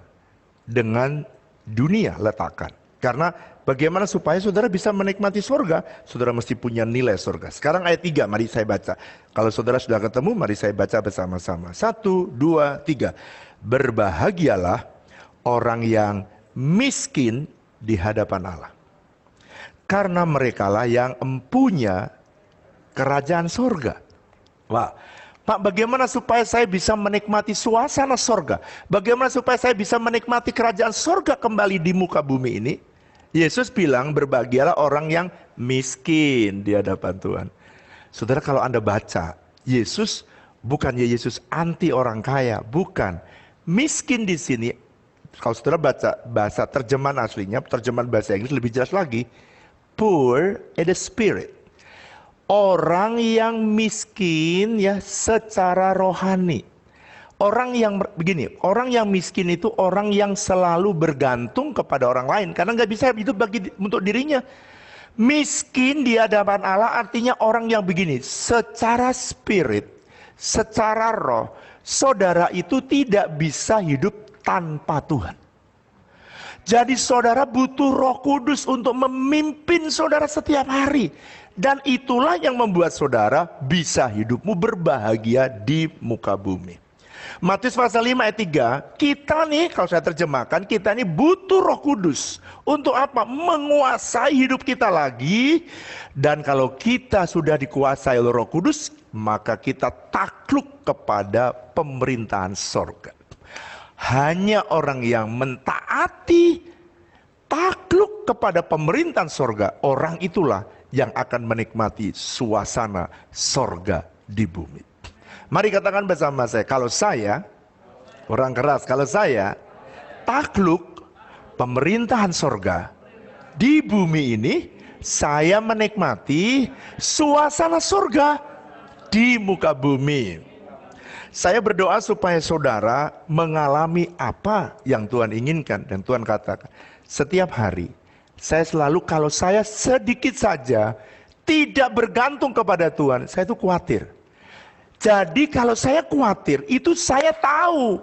dengan dunia letakkan. Karena bagaimana supaya saudara bisa menikmati surga, saudara mesti punya nilai surga. Sekarang ayat 3, mari saya baca. Kalau saudara sudah ketemu, mari saya baca bersama-sama. 1, 2, 3. Berbahagialah orang yang miskin di hadapan Allah, karena merekalah yang empunya kerajaan surga. Wah, Pak, bagaimana supaya saya bisa menikmati suasana surga? Bagaimana supaya saya bisa menikmati kerajaan surga kembali di muka bumi ini? Yesus bilang, berbahagialah orang yang miskin di hadapan Tuhan. Saudara, kalau Anda baca, Yesus bukannya Yesus anti orang kaya, bukan. Miskin di sini, kalau saudara baca bahasa terjemahan aslinya, terjemahan bahasa Inggris lebih jelas lagi. Poor in the spirit. Orang yang miskin ya secara rohani. Orang yang begini, orang yang miskin itu orang yang selalu bergantung kepada orang lain karena nggak bisa hidup untuk dirinya. Miskin di hadapan Allah artinya orang yang begini, secara spirit, secara roh, saudara itu tidak bisa hidup tanpa Tuhan. Jadi saudara butuh Roh Kudus untuk memimpin saudara setiap hari. Dan itulah yang membuat saudara bisa hidupmu berbahagia di muka bumi. Matius pasal 5 ayat 3, kita nih, kalau saya terjemahkan, kita nih butuh Roh Kudus. Untuk apa? Menguasai hidup kita lagi. Dan kalau kita sudah dikuasai oleh Roh Kudus, maka kita takluk kepada pemerintahan sorga. Hanya orang yang mentaati, takluk kepada pemerintahan sorga, orang itulah yang akan menikmati suasana sorga di bumi. Mari katakan bersama saya, kalau saya, orang keras, kalau saya takluk pemerintahan sorga di bumi ini, saya menikmati suasana sorga di muka bumi. Saya berdoa supaya saudara mengalami apa yang Tuhan inginkan. Dan Tuhan katakan, setiap hari saya selalu, kalau saya sedikit saja tidak bergantung kepada Tuhan, saya itu khawatir. Jadi kalau saya khawatir, itu saya tahu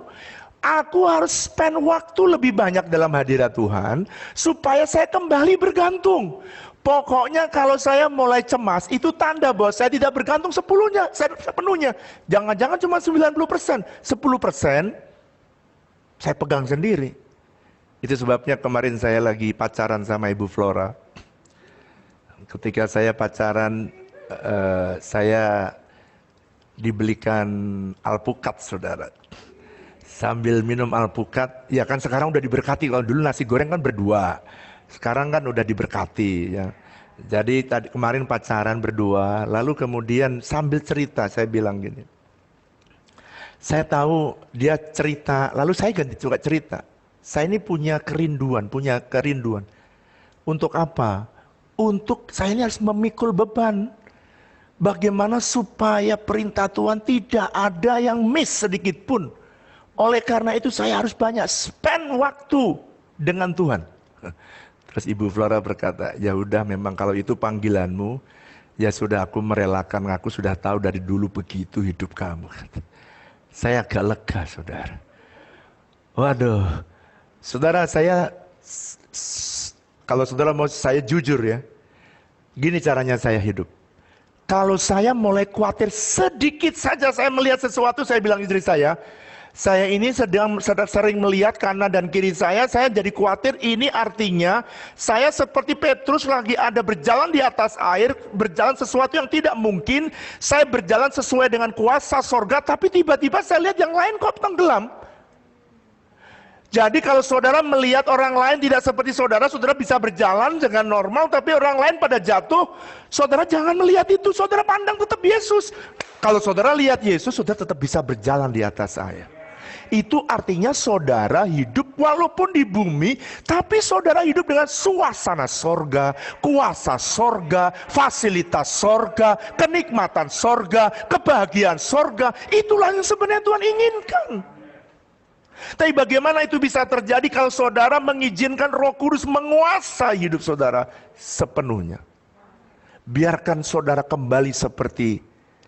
aku harus spend waktu lebih banyak dalam hadirat Tuhan supaya saya kembali bergantung. Pokoknya kalau saya mulai cemas, itu tanda bahwa saya tidak bergantung sepenuhnya. Jangan-jangan cuma 90%, 10% saya pegang sendiri. Itu sebabnya kemarin saya lagi pacaran sama Ibu Flora. Ketika saya pacaran, saya dibelikan alpukat, saudara. Sambil minum alpukat, ya kan sekarang udah diberkati. Kalau dulu nasi goreng kan berdua, sekarang kan udah diberkati. Ya. Jadi kemarin pacaran berdua, lalu kemudian sambil cerita saya bilang gini. Saya tahu dia cerita, lalu saya ganti juga cerita. Saya ini punya kerinduan. Untuk apa? Untuk saya ini harus memikul beban. Bagaimana supaya perintah Tuhan tidak ada yang miss sedikit pun. Oleh karena itu saya harus banyak spend waktu dengan Tuhan. Terus Ibu Flora berkata, ya udah memang kalau itu panggilanmu, ya sudah aku merelakan, aku sudah tahu dari dulu begitu hidup kamu. Saya agak lega, saudara. Waduh, saudara, saya, kalau saudara mau saya jujur ya, gini caranya saya hidup. Kalau saya mulai khawatir sedikit saja saya melihat sesuatu, saya bilang istri saya ini sedang sering melihat kanan dan kiri saya jadi khawatir. Ini artinya saya seperti Petrus lagi ada berjalan di atas air, berjalan sesuatu yang tidak mungkin. Saya berjalan sesuai dengan kuasa sorga, tapi tiba-tiba saya lihat yang lain kok tenggelam. Jadi kalau saudara melihat orang lain tidak seperti saudara, saudara bisa berjalan dengan normal, tapi orang lain pada jatuh, saudara jangan melihat itu, saudara pandang tetap Yesus. Kalau saudara lihat Yesus, saudara tetap bisa berjalan di atas air. Itu artinya saudara hidup walaupun di bumi, tapi saudara hidup dengan suasana sorga, kuasa sorga, fasilitas sorga, kenikmatan sorga, kebahagiaan sorga. Itulah yang sebenarnya Tuhan inginkan. Tapi bagaimana itu bisa terjadi kalau saudara mengizinkan Roh Kudus menguasai hidup saudara sepenuhnya? Biarkan saudara kembali seperti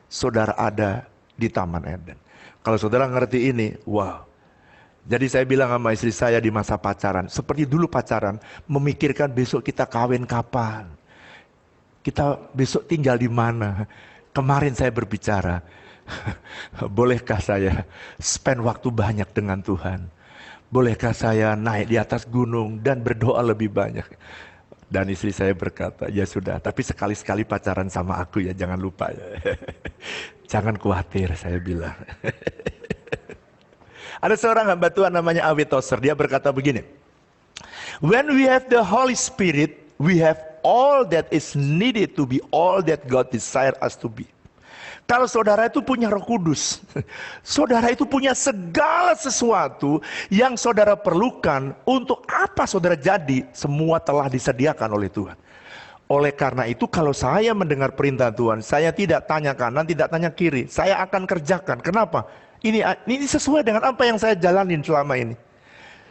saudara ada di Taman Eden. Kalau saudara ngerti ini, wow. Jadi saya bilang sama istri saya di masa pacaran, seperti dulu pacaran, memikirkan besok kita kawin kapan, kita besok tinggal di mana. Kemarin saya berbicara, bolehkah saya spend waktu banyak dengan Tuhan? Bolehkah saya naik di atas gunung dan berdoa lebih banyak? Dan istri saya berkata, ya sudah, tapi sekali-sekali pacaran sama aku ya, jangan lupa ya. Jangan khawatir, saya bilang. Ada seorang hamba Tuhan namanya Awi Tozer, dia berkata begini, when we have the Holy Spirit, we have all that is needed to be all that God desires us to be. Kalau saudara itu punya Roh Kudus, saudara itu punya segala sesuatu yang saudara perlukan untuk apa saudara jadi, semua telah disediakan oleh Tuhan. Oleh karena itu kalau saya mendengar perintah Tuhan, saya tidak tanya kanan, tidak tanya kiri, saya akan kerjakan. Kenapa? Ini sesuai dengan apa yang saya jalanin selama ini.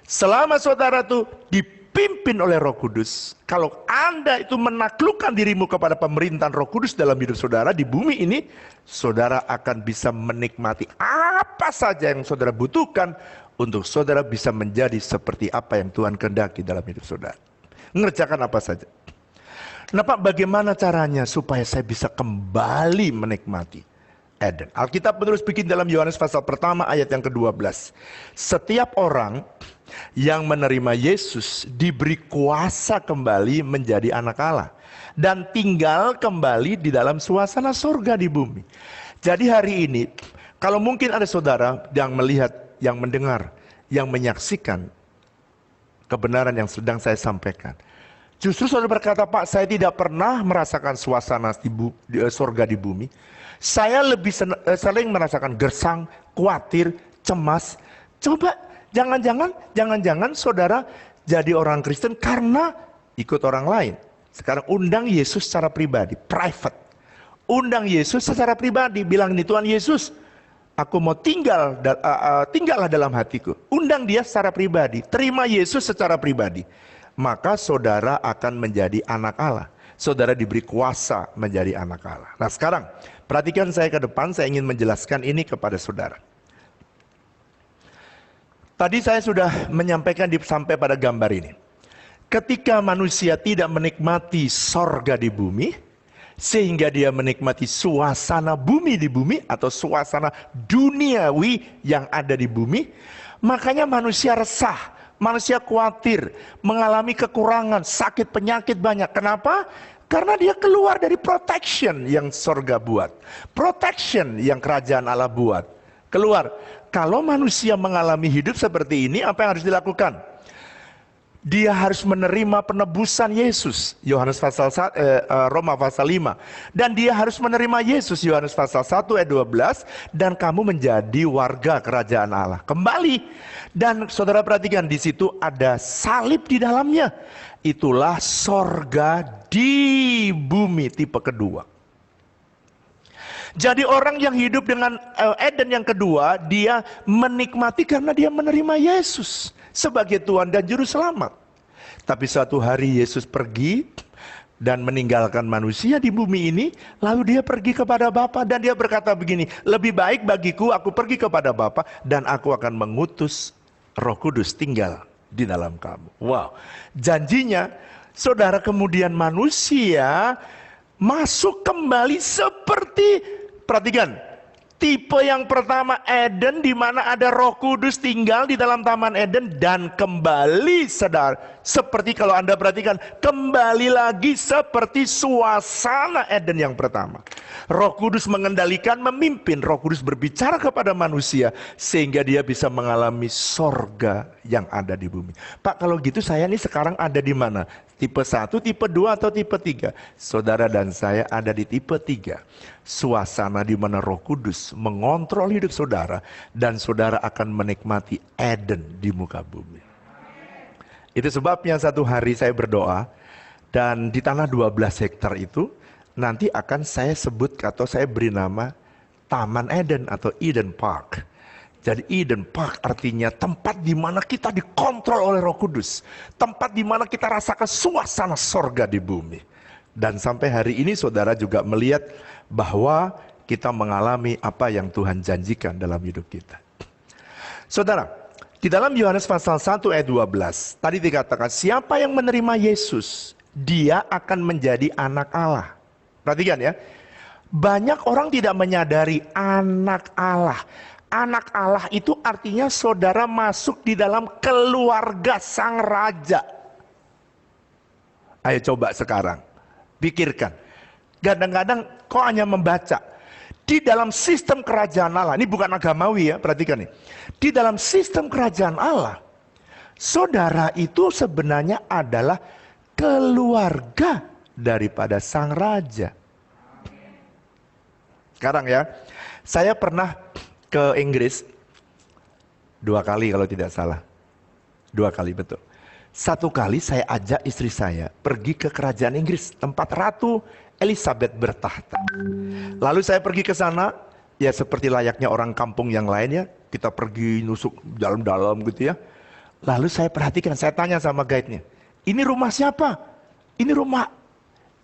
Selama saudara itu dipimpin oleh Roh Kudus, kalau Anda itu menaklukkan dirimu kepada pemerintahan Roh Kudus dalam hidup saudara di bumi ini, saudara akan bisa menikmati apa saja yang saudara butuhkan untuk saudara bisa menjadi seperti apa yang Tuhan kehendaki dalam hidup saudara. Mengerjakan apa saja. Nah Pak, bagaimana caranya supaya saya bisa kembali menikmati Eden? Alkitab menulis bikin dalam Yohanes pasal pertama ayat yang ke-12. Setiap orang yang menerima Yesus diberi kuasa kembali menjadi anak Allah dan tinggal kembali di dalam suasana surga di bumi. Jadi hari ini kalau mungkin ada saudara yang melihat, yang mendengar, yang menyaksikan kebenaran yang sedang saya sampaikan, justru saudara berkata, Pak, saya tidak pernah merasakan suasana surga di bumi. Saya lebih sering merasakan gersang, khawatir, cemas. Coba jangan-jangan saudara jadi orang Kristen karena ikut orang lain. Sekarang undang Yesus secara pribadi, private. Undang Yesus secara pribadi, bilang ini Tuhan Yesus, aku mau tinggallah dalam hatiku. Undang dia secara pribadi, terima Yesus secara pribadi. Maka saudara akan menjadi anak Allah. Saudara diberi kuasa menjadi anak Allah. Nah sekarang, perhatikan saya ke depan, saya ingin menjelaskan ini kepada saudara. Tadi saya sudah menyampaikan sampai pada gambar ini. Ketika manusia tidak menikmati sorga di bumi, sehingga dia menikmati suasana bumi di bumi, atau suasana duniawi yang ada di bumi, makanya manusia resah. Manusia khawatir, mengalami kekurangan, sakit penyakit banyak. Kenapa? Karena dia keluar dari protection yang sorga buat. Protection yang kerajaan Allah buat. Keluar. Kalau manusia mengalami hidup seperti ini, apa yang harus dilakukan? Dia harus menerima penebusan Yesus. Roma pasal 5. Dan dia harus menerima Yesus. Yohanes pasal 1 ayat 12. Dan kamu menjadi warga kerajaan Allah. Kembali. Dan saudara perhatikan di situ ada salib di dalamnya. Itulah sorga di bumi tipe kedua. Jadi orang yang hidup dengan Eden yang kedua, dia menikmati karena dia menerima Yesus sebagai Tuhan dan Juru Selamat. Tapi suatu hari Yesus pergi dan meninggalkan manusia di bumi ini, lalu dia pergi kepada Bapa dan dia berkata begini, lebih baik bagiku aku pergi kepada Bapa dan aku akan mengutus Roh Kudus tinggal di dalam kamu. Wow, janjinya saudara kemudian manusia masuk kembali seperti, perhatikan, tipe yang pertama Eden, di mana ada Roh Kudus tinggal di dalam Taman Eden, dan kembali, saudara, seperti kalau Anda perhatikan, kembali lagi seperti suasana Eden yang pertama. Roh Kudus mengendalikan, memimpin, Roh Kudus berbicara kepada manusia sehingga dia bisa mengalami sorga yang ada di bumi. Pak, kalau gitu saya nih sekarang ada di mana? Tipe 1, tipe 2, atau tipe 3? Saudara dan saya ada di tipe 3. Suasana di mana Roh Kudus mengontrol hidup saudara, dan saudara akan menikmati Eden di muka bumi. Itu sebabnya satu hari saya berdoa, dan di tanah 12 hektar itu nanti akan saya sebut atau saya beri nama Taman Eden atau Eden Park. Jadi Eden Park artinya tempat di mana kita dikontrol oleh Roh Kudus. Tempat di mana kita rasakan suasana sorga di bumi. Dan sampai hari ini saudara juga melihat bahwa kita mengalami apa yang Tuhan janjikan dalam hidup kita. Saudara, di dalam Yohanes pasal 1 ayat 12, tadi dikatakan siapa yang menerima Yesus, dia akan menjadi anak Allah. Perhatikan ya, banyak orang tidak menyadari anak Allah. Anak Allah itu artinya saudara masuk di dalam keluarga sang raja. Ayo coba sekarang, pikirkan. Kadang-kadang kau hanya membaca. Di dalam sistem kerajaan Allah, ini bukan agamawi ya, perhatikan nih. Di dalam sistem kerajaan Allah, saudara itu sebenarnya adalah keluarga daripada sang raja. Sekarang ya, saya pernah ke Inggris 2 kali kalau tidak salah. 2 kali betul. 1 kali saya ajak istri saya pergi ke kerajaan Inggris, tempat Ratu Elizabeth bertahta. Lalu saya pergi ke sana, ya seperti layaknya orang kampung yang lainnya, kita pergi nusuk dalam-dalam gitu ya. Lalu saya perhatikan, saya tanya sama guide-nya, ini rumah siapa? Ini rumah,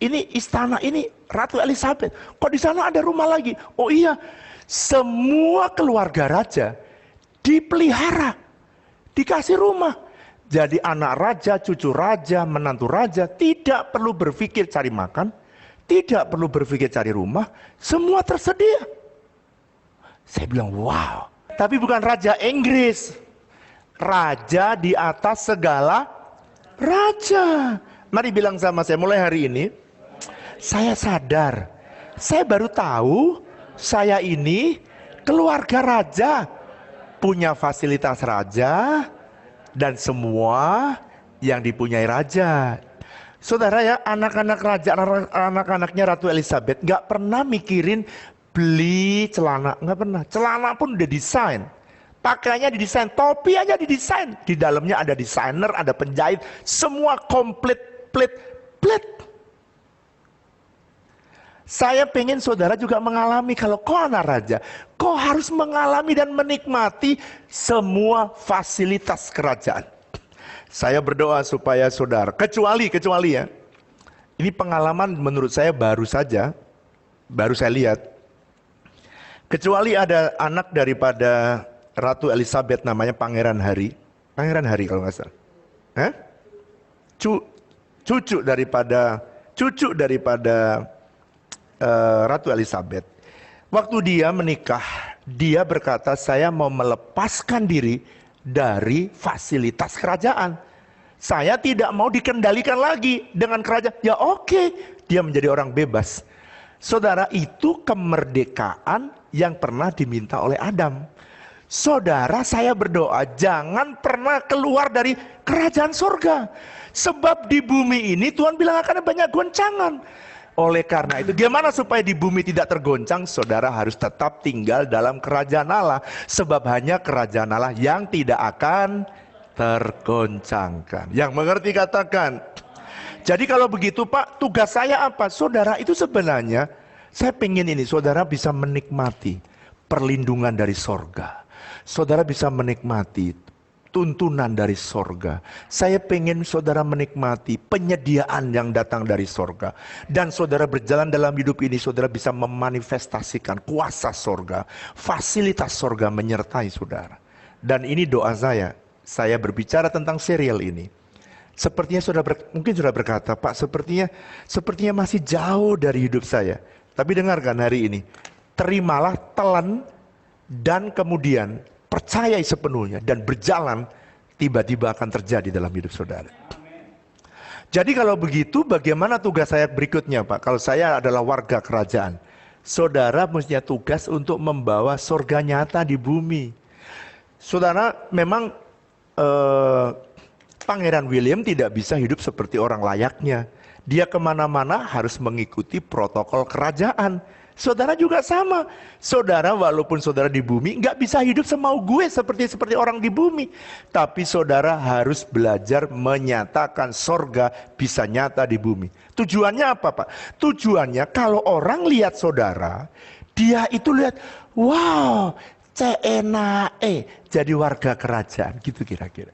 ini istana, ini Ratu Elizabeth. Kok di sana ada rumah lagi? Oh iya, semua keluarga raja dipelihara, dikasih rumah. Jadi anak raja, cucu raja, menantu raja tidak perlu berpikir cari makan, tidak perlu berpikir cari rumah, semua tersedia. Saya bilang wow, tapi bukan raja Inggris, raja di atas segala raja. Mari bilang sama saya, mulai hari ini saya sadar, saya baru tahu saya ini keluarga raja, punya fasilitas raja, dan semua yang dipunyai raja. Saudara ya, anak-anak raja, anak-anaknya Ratu Elizabeth gak pernah mikirin beli celana, gak pernah. Celana pun udah desain, pakaiannya didesain, topi aja didesain. Di dalamnya ada desainer, ada penjahit, semua komplit, plit. Saya pengen saudara juga mengalami, kalau kau anak raja, kau harus mengalami dan menikmati semua fasilitas kerajaan. Saya berdoa supaya saudara, kecuali ya, ini pengalaman menurut saya baru saya lihat. Kecuali ada anak daripada Ratu Elizabeth namanya Pangeran Harry kalau nggak salah. Cucu daripada Ratu Elizabeth. Waktu dia menikah, dia berkata, saya mau melepaskan diri dari fasilitas kerajaan. Saya tidak mau dikendalikan lagi dengan kerajaan. Ya oke, dia menjadi orang bebas. Saudara, itu kemerdekaan yang pernah diminta oleh Adam. Saudara, saya berdoa jangan pernah keluar dari kerajaan surga. Sebab di bumi ini Tuhan bilang akan ada banyak goncangan. Oleh karena itu, gimana supaya di bumi tidak tergoncang? Saudara harus tetap tinggal dalam kerajaan Allah. Sebab hanya kerajaan Allah yang tidak akan tergoncangkan. Yang mengerti katakan. Jadi kalau begitu Pak, tugas saya apa? Saudara, itu sebenarnya saya pengen ini, saudara bisa menikmati perlindungan dari sorga. Saudara bisa menikmati tuntunan dari sorga. Saya pengen saudara menikmati penyediaan yang datang dari sorga. Dan saudara berjalan dalam hidup ini, saudara bisa memanifestasikan kuasa sorga. Fasilitas sorga menyertai saudara. Dan ini doa saya berbicara tentang serial ini. Sepertinya mungkin sudah berkata, Pak, sepertinya masih jauh dari hidup saya. Tapi dengarkan hari ini, terimalah, telan, dan kemudian percayai sepenuhnya dan berjalan, tiba-tiba akan terjadi dalam hidup saudara. Jadi kalau begitu, bagaimana tugas saya berikutnya, Pak? Kalau saya adalah warga kerajaan, saudara punya tugas untuk membawa surga nyata di bumi. Saudara, memang Pangeran William tidak bisa hidup seperti orang layaknya. Dia kemana-mana harus mengikuti protokol kerajaan. Saudara juga sama. Saudara walaupun saudara di bumi nggak bisa hidup semau gue seperti orang di bumi. Tapi saudara harus belajar menyatakan sorga bisa nyata di bumi. Tujuannya apa, Pak? Tujuannya kalau orang lihat saudara, dia itu lihat, wow, CNAE jadi warga kerajaan, gitu kira-kira.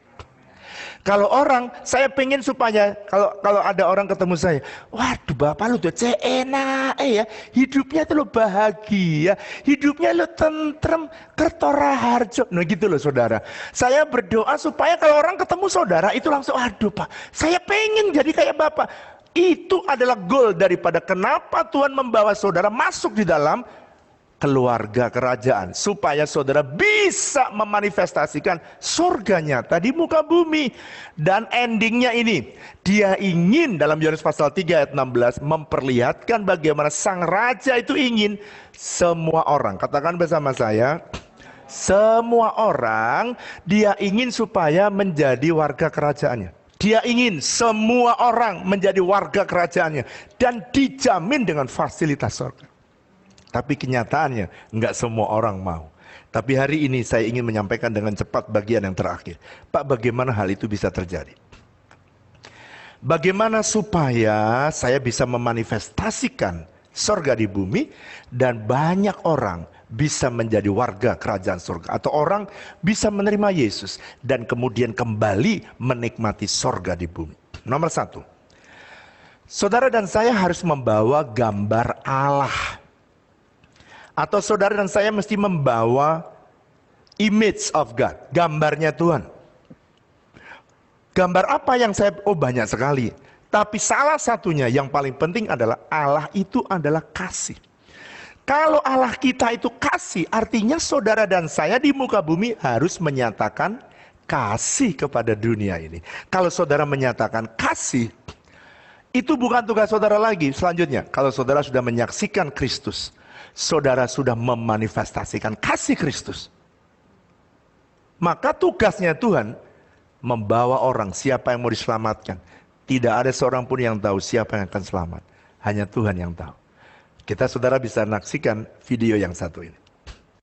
Kalau orang, saya pengen supaya kalau ada orang ketemu saya, waduh bapak lu tuh CNAE ya, hidupnya tuh lo bahagia, hidupnya lo tentrem, kertora harjo. Nah gitu loh saudara. Saya berdoa supaya kalau orang ketemu saudara itu langsung, aduh Pak, saya pengen jadi kayak bapak. Itu adalah goal daripada kenapa Tuhan membawa saudara masuk di dalam keluarga kerajaan, supaya saudara bisa memanifestasikan surga nyata di muka bumi. Dan endingnya ini, dia ingin dalam Yohanes pasal 3 ayat 16 memperlihatkan bagaimana sang raja itu ingin semua orang, katakan bersama saya, semua orang dia ingin supaya menjadi warga kerajaannya. Dia ingin semua orang menjadi warga kerajaannya dan dijamin dengan fasilitas surga. Tapi kenyataannya enggak semua orang mau. Tapi hari ini saya ingin menyampaikan dengan cepat bagian yang terakhir. Pak, bagaimana hal itu bisa terjadi? Bagaimana supaya saya bisa memanifestasikan surga di bumi dan banyak orang bisa menjadi warga kerajaan surga, atau orang bisa menerima Yesus dan kemudian kembali menikmati surga di bumi. Nomor 1, saudara dan saya harus membawa gambar Allah. Atau saudara dan saya mesti membawa image of God, gambarnya Tuhan. Gambar apa yang saya, banyak sekali. Tapi salah satunya yang paling penting adalah Allah itu adalah kasih. Kalau Allah kita itu kasih, artinya saudara dan saya di muka bumi harus menyatakan kasih kepada dunia ini. Kalau saudara menyatakan kasih, itu bukan tugas saudara lagi. Selanjutnya, kalau saudara sudah menyaksikan Kristus, saudara sudah memanifestasikan kasih Kristus. Maka tugasnya Tuhan membawa orang, siapa yang mau diselamatkan. Tidak ada seorang pun yang tahu siapa yang akan selamat. Hanya Tuhan yang tahu. Kita saudara bisa saksikan video yang satu ini.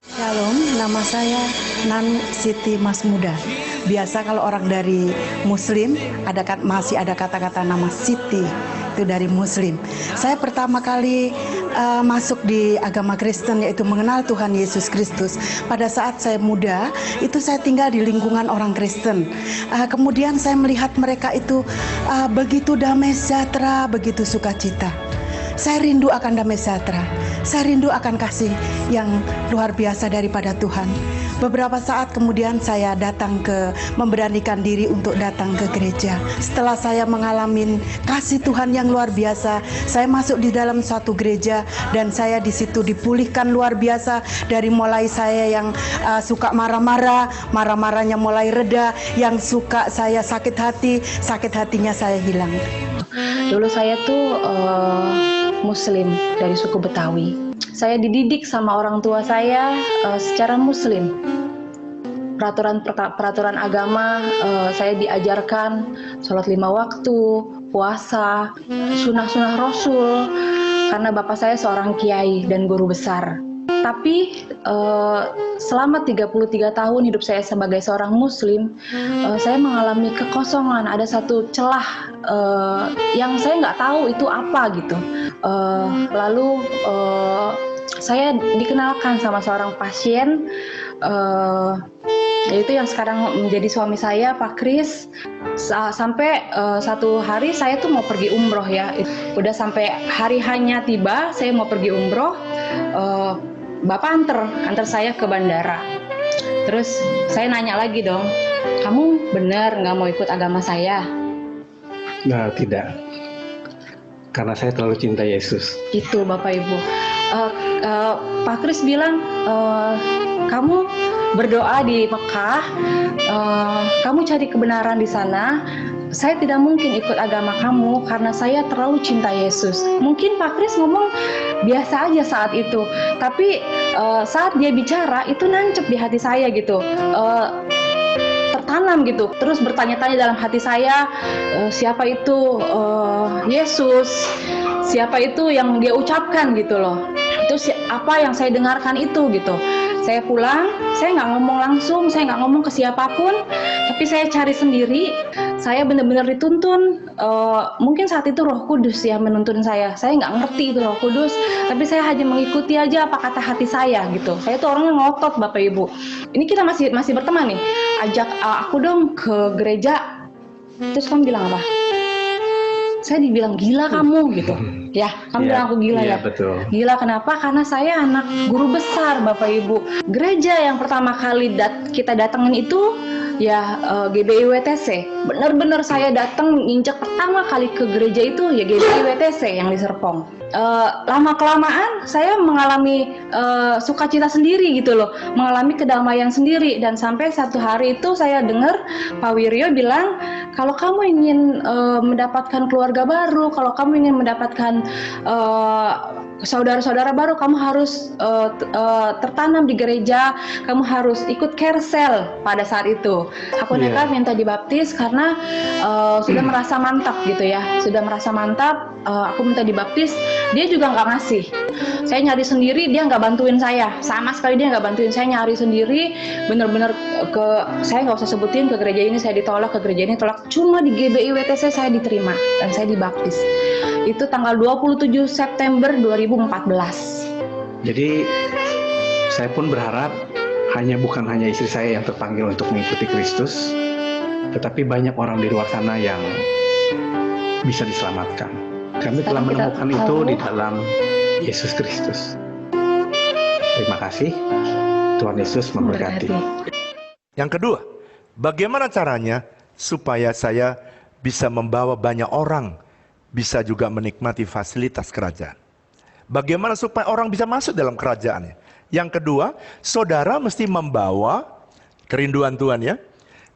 Shalom, nama saya Nan Siti Mas Muda. Biasa kalau orang dari Muslim masih ada kata-kata nama Siti, itu dari Muslim. Saya pertama kali masuk di agama Kristen, yaitu mengenal Tuhan Yesus Kristus. Pada saat saya muda, itu saya tinggal di lingkungan orang Kristen. Kemudian saya melihat mereka itu begitu damai sejahtera, begitu sukacita. Saya rindu akan damai sejahtera. Saya rindu akan kasih yang luar biasa daripada Tuhan. Beberapa saat kemudian saya memberanikan diri untuk datang ke gereja. Setelah saya mengalami kasih Tuhan yang luar biasa, saya masuk di dalam suatu gereja dan saya di situ dipulihkan luar biasa. Dari mulai saya yang suka marah-marahnya mulai reda, yang suka saya sakit hatinya saya hilang. Dulu saya tuh Muslim dari suku Betawi. Saya dididik sama orang tua saya secara Muslim. Peraturan agama saya diajarkan sholat 5 waktu, puasa, sunnah Rasul. Karena bapak saya seorang kiai dan guru besar. Tapi selama 33 tahun hidup saya sebagai seorang Muslim, saya mengalami kekosongan. Ada satu celah yang saya nggak tahu itu apa gitu. Lalu saya dikenalkan sama seorang pasien, yaitu yang sekarang menjadi suami saya, Pak Kris. Sampai satu hari saya tuh mau pergi umroh ya. Udah sampai hari hanya tiba, saya mau pergi umroh. Bapak antar saya ke bandara. Terus saya nanya lagi dong, kamu benar nggak mau ikut agama saya? Nah, tidak. Karena saya terlalu cinta Yesus. Itu Bapak Ibu. Pak Kris bilang, kamu berdoa di Mekah, kamu cari kebenaran di sana. Saya tidak mungkin ikut agama kamu karena saya terlalu cinta Yesus. Mungkin Pak Kris ngomong biasa aja saat itu, tapi saat dia bicara itu nancep di hati saya gitu, tertanam gitu. Terus bertanya-tanya dalam hati saya, siapa itu Yesus? Siapa itu yang dia ucapkan gitu loh? Itu apa yang saya dengarkan itu gitu. Saya pulang, saya nggak ngomong langsung, saya nggak ngomong ke siapapun, tapi saya cari sendiri. Saya benar-benar dituntun. Mungkin saat itu Roh Kudus ya menuntun saya. Saya nggak ngerti itu Roh Kudus, tapi saya hanya mengikuti aja apa kata hati saya gitu. Saya tuh orangnya ngotot Bapak Ibu. Ini kita masih berteman nih. Ajak aku dong ke gereja. Terus kamu bilang apa? Saya dibilang gila kamu gitu. Ya, kamu bilang aku gila ya. Betul. Gila kenapa? Karena saya anak guru besar Bapak Ibu. Gereja yang pertama kali kita datengin itu ya GBI WTC. Benar-benar saya datang nginjek pertama kali ke gereja itu ya GBI WTC yang di Serpong. Lama-kelamaan saya mengalami sukacita sendiri gitu loh, mengalami kedamaian sendiri. Dan sampai satu hari itu saya dengar Pak Wiryo bilang, kalau kamu ingin mendapatkan keluarga baru, kalau kamu ingin mendapatkan saudara-saudara baru, kamu harus tertanam di gereja, kamu harus ikut care cell. Pada saat itu aku nekat minta dibaptis karena sudah merasa mantap gitu ya, sudah merasa mantap. Aku minta dibaptis, dia juga nggak ngasih. Saya nyari sendiri, dia nggak bantuin saya, sama sekali dia nggak bantuin saya, nyari sendiri. Bener-bener saya nggak usah sebutin, ke gereja ini saya ditolak, ke gereja ini tolak. Cuma di GBI WTC saya diterima dan saya dibaptis. Itu tanggal 27 September 2014. Jadi saya pun berharap bukan hanya istri saya yang terpanggil untuk mengikuti Kristus, tetapi banyak orang di luar sana yang bisa diselamatkan. Kami telah menemukan itu di dalam Yesus Kristus. Terima kasih. Tuhan Yesus memberkati. Yang kedua, bagaimana caranya supaya saya bisa membawa banyak orang bisa juga menikmati fasilitas kerajaan? Bagaimana supaya orang bisa masuk dalam kerajaannya? Yang kedua, saudara mesti membawa kerinduan Tuhan ya.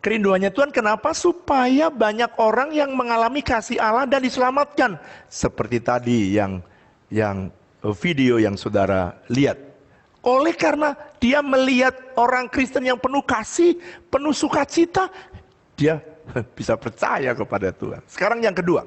Kerinduannya Tuhan kenapa? Supaya banyak orang yang mengalami kasih Allah dan diselamatkan. Seperti tadi yang video yang saudara lihat. Oleh karena dia melihat orang Kristen yang penuh kasih, penuh sukacita, dia bisa percaya kepada Tuhan. Sekarang yang kedua,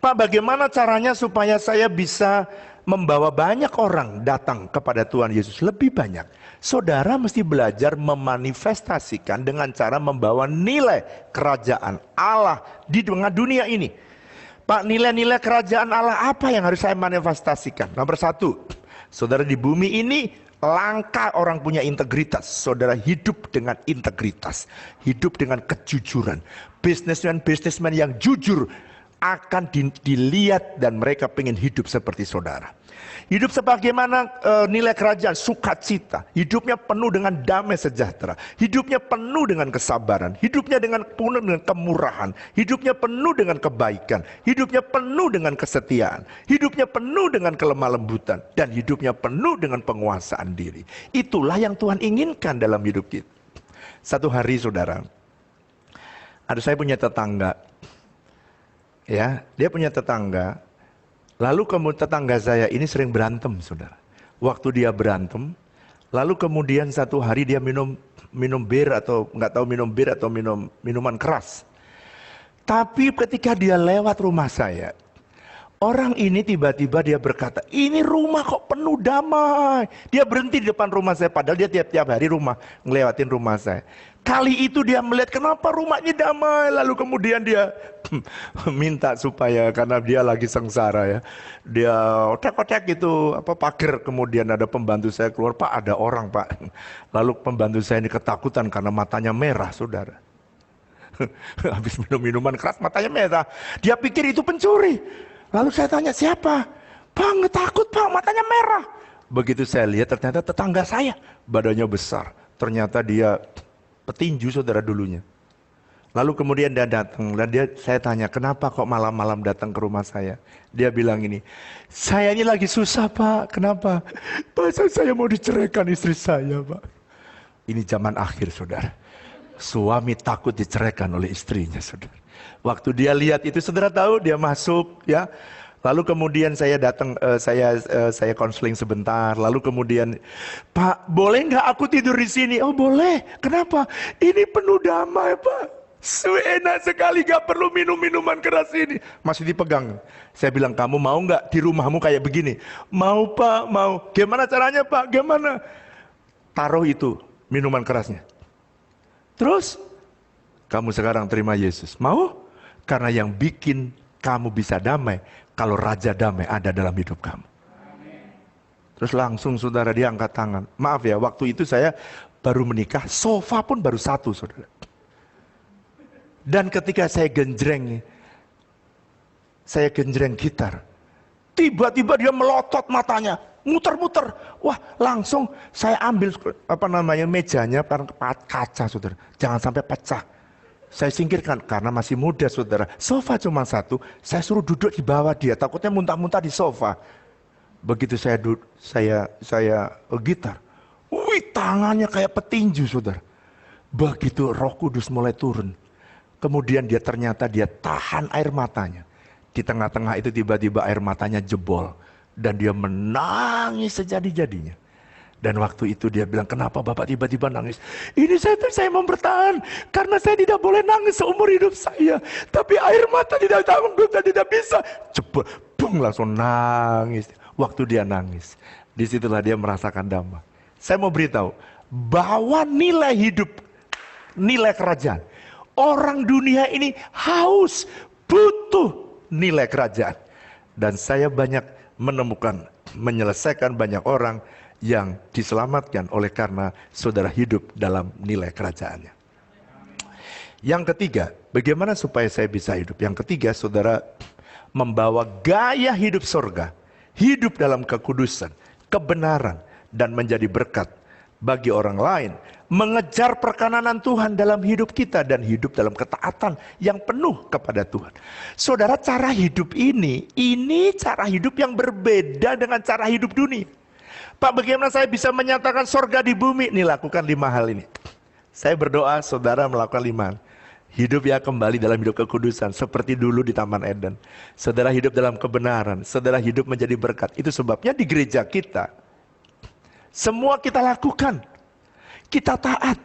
Pak, bagaimana caranya supaya saya bisa membawa banyak orang datang kepada Tuhan Yesus, lebih banyak? Saudara mesti belajar memanifestasikan dengan cara membawa nilai kerajaan Allah di tengah dunia ini. Pak, nilai-nilai kerajaan Allah apa yang harus saya manifestasikan? Nomor satu, saudara, di bumi ini langka orang punya integritas. Saudara hidup dengan integritas, hidup dengan kejujuran. Bisnismen yang jujur akan dilihat dan mereka pengen hidup seperti saudara. Hidup sebagaimana nilai kerajaan, sukacita. Hidupnya penuh dengan damai sejahtera. Hidupnya penuh dengan kesabaran. Hidupnya penuh dengan kemurahan. Hidupnya penuh dengan kebaikan. Hidupnya penuh dengan kesetiaan. Hidupnya penuh dengan kelemah lembutan. Dan hidupnya penuh dengan penguasaan diri. Itulah yang Tuhan inginkan dalam hidup kita. Satu hari saudara, saya punya tetangga. Ya, dia punya tetangga. Lalu kemudian tetangga saya ini sering berantem, saudara. Waktu dia berantem, lalu kemudian satu hari dia minum bir atau nggak tahu minum bir atau minuman keras. Tapi ketika dia lewat rumah saya, orang ini tiba-tiba dia berkata, ini rumah kok penuh damai. Dia berhenti di depan rumah saya, padahal dia tiap-tiap hari ngelewatin rumah saya. Kali itu dia melihat kenapa rumahnya damai, lalu kemudian dia minta supaya, karena dia lagi sengsara ya, dia otek-otek gitu pagar, kemudian ada pembantu saya keluar, Pak ada orang Pak. Lalu pembantu saya ini ketakutan karena matanya merah saudara. Habis minum minuman keras matanya merah, dia pikir itu pencuri. Lalu saya tanya siapa? Bang takut Pak matanya merah. Begitu saya lihat ternyata tetangga saya, badannya besar, ternyata dia petinju saudara dulunya. Lalu kemudian dia datang dan saya tanya, kenapa kok malam-malam datang ke rumah saya? Dia bilang ini, saya ini lagi susah Pak, kenapa? Pak, saya mau diceraikan istri saya Pak. Ini zaman akhir saudara. Suami takut diceraikan oleh istrinya saudara. Waktu dia lihat itu saudara tahu, dia masuk ya. Lalu kemudian saya datang, saya konseling sebentar. Lalu kemudian, Pak, boleh nggak aku tidur di sini? Oh boleh. Kenapa? Ini penuh damai Pak. Enak sekali, gak perlu minum minuman keras ini. Masih dipegang. Saya bilang, kamu mau nggak di rumahmu kayak begini? Mau Pak, mau. Gimana caranya Pak? Gimana? Taruh itu minuman kerasnya. Terus, kamu sekarang terima Yesus. Mau? Karena yang bikin kamu bisa damai, kalau Raja Damai ada dalam hidup kamu. Terus langsung saudara dia angkat tangan. Maaf ya, waktu itu saya baru menikah, sofa pun baru satu saudara. Dan ketika saya genjreng gitar, tiba-tiba dia melotot matanya, muter-muter. Wah, langsung saya ambil mejanya kaca saudara, jangan sampai pecah. Saya singkirkan karena masih muda saudara. Sofa cuma satu, saya suruh duduk di bawah dia, takutnya muntah-muntah di sofa. Begitu saya gitar, wih tangannya kayak petinju saudara. Begitu Roh Kudus mulai turun. Kemudian dia tahan air matanya. Di tengah-tengah itu tiba-tiba air matanya jebol. Dan dia menangis sejadi-jadinya. Dan waktu itu dia bilang, kenapa Bapak tiba-tiba nangis? Ini saya mau bertahan. Karena saya tidak boleh nangis seumur hidup saya. Tapi air mata tidak bisa. Jebol, bung, langsung nangis. Waktu dia nangis, disitulah dia merasakan damai. Saya mau beritahu, bahwa nilai hidup, nilai kerajaan. Orang dunia ini haus, butuh nilai kerajaan. Dan saya banyak menyelesaikan banyak orang yang diselamatkan oleh karena saudara hidup dalam nilai kerajaannya. Yang ketiga, bagaimana supaya saya bisa hidup? Yang ketiga, saudara membawa gaya hidup surga, hidup dalam kekudusan, kebenaran, dan menjadi berkat bagi orang lain. Mengejar perkenanan Tuhan dalam hidup kita dan hidup dalam ketaatan yang penuh kepada Tuhan. Saudara, cara hidup ini cara hidup yang berbeda dengan cara hidup dunia. Pak, bagaimana saya bisa menyatakan surga di bumi? Nih, lakukan 5 hal ini. Saya berdoa saudara melakukan 5 hal. Hidup ya kembali dalam hidup kekudusan seperti dulu di Taman Eden. Saudara hidup dalam kebenaran, saudara hidup menjadi berkat. Itu sebabnya di gereja kita semua kita lakukan. Kita taat,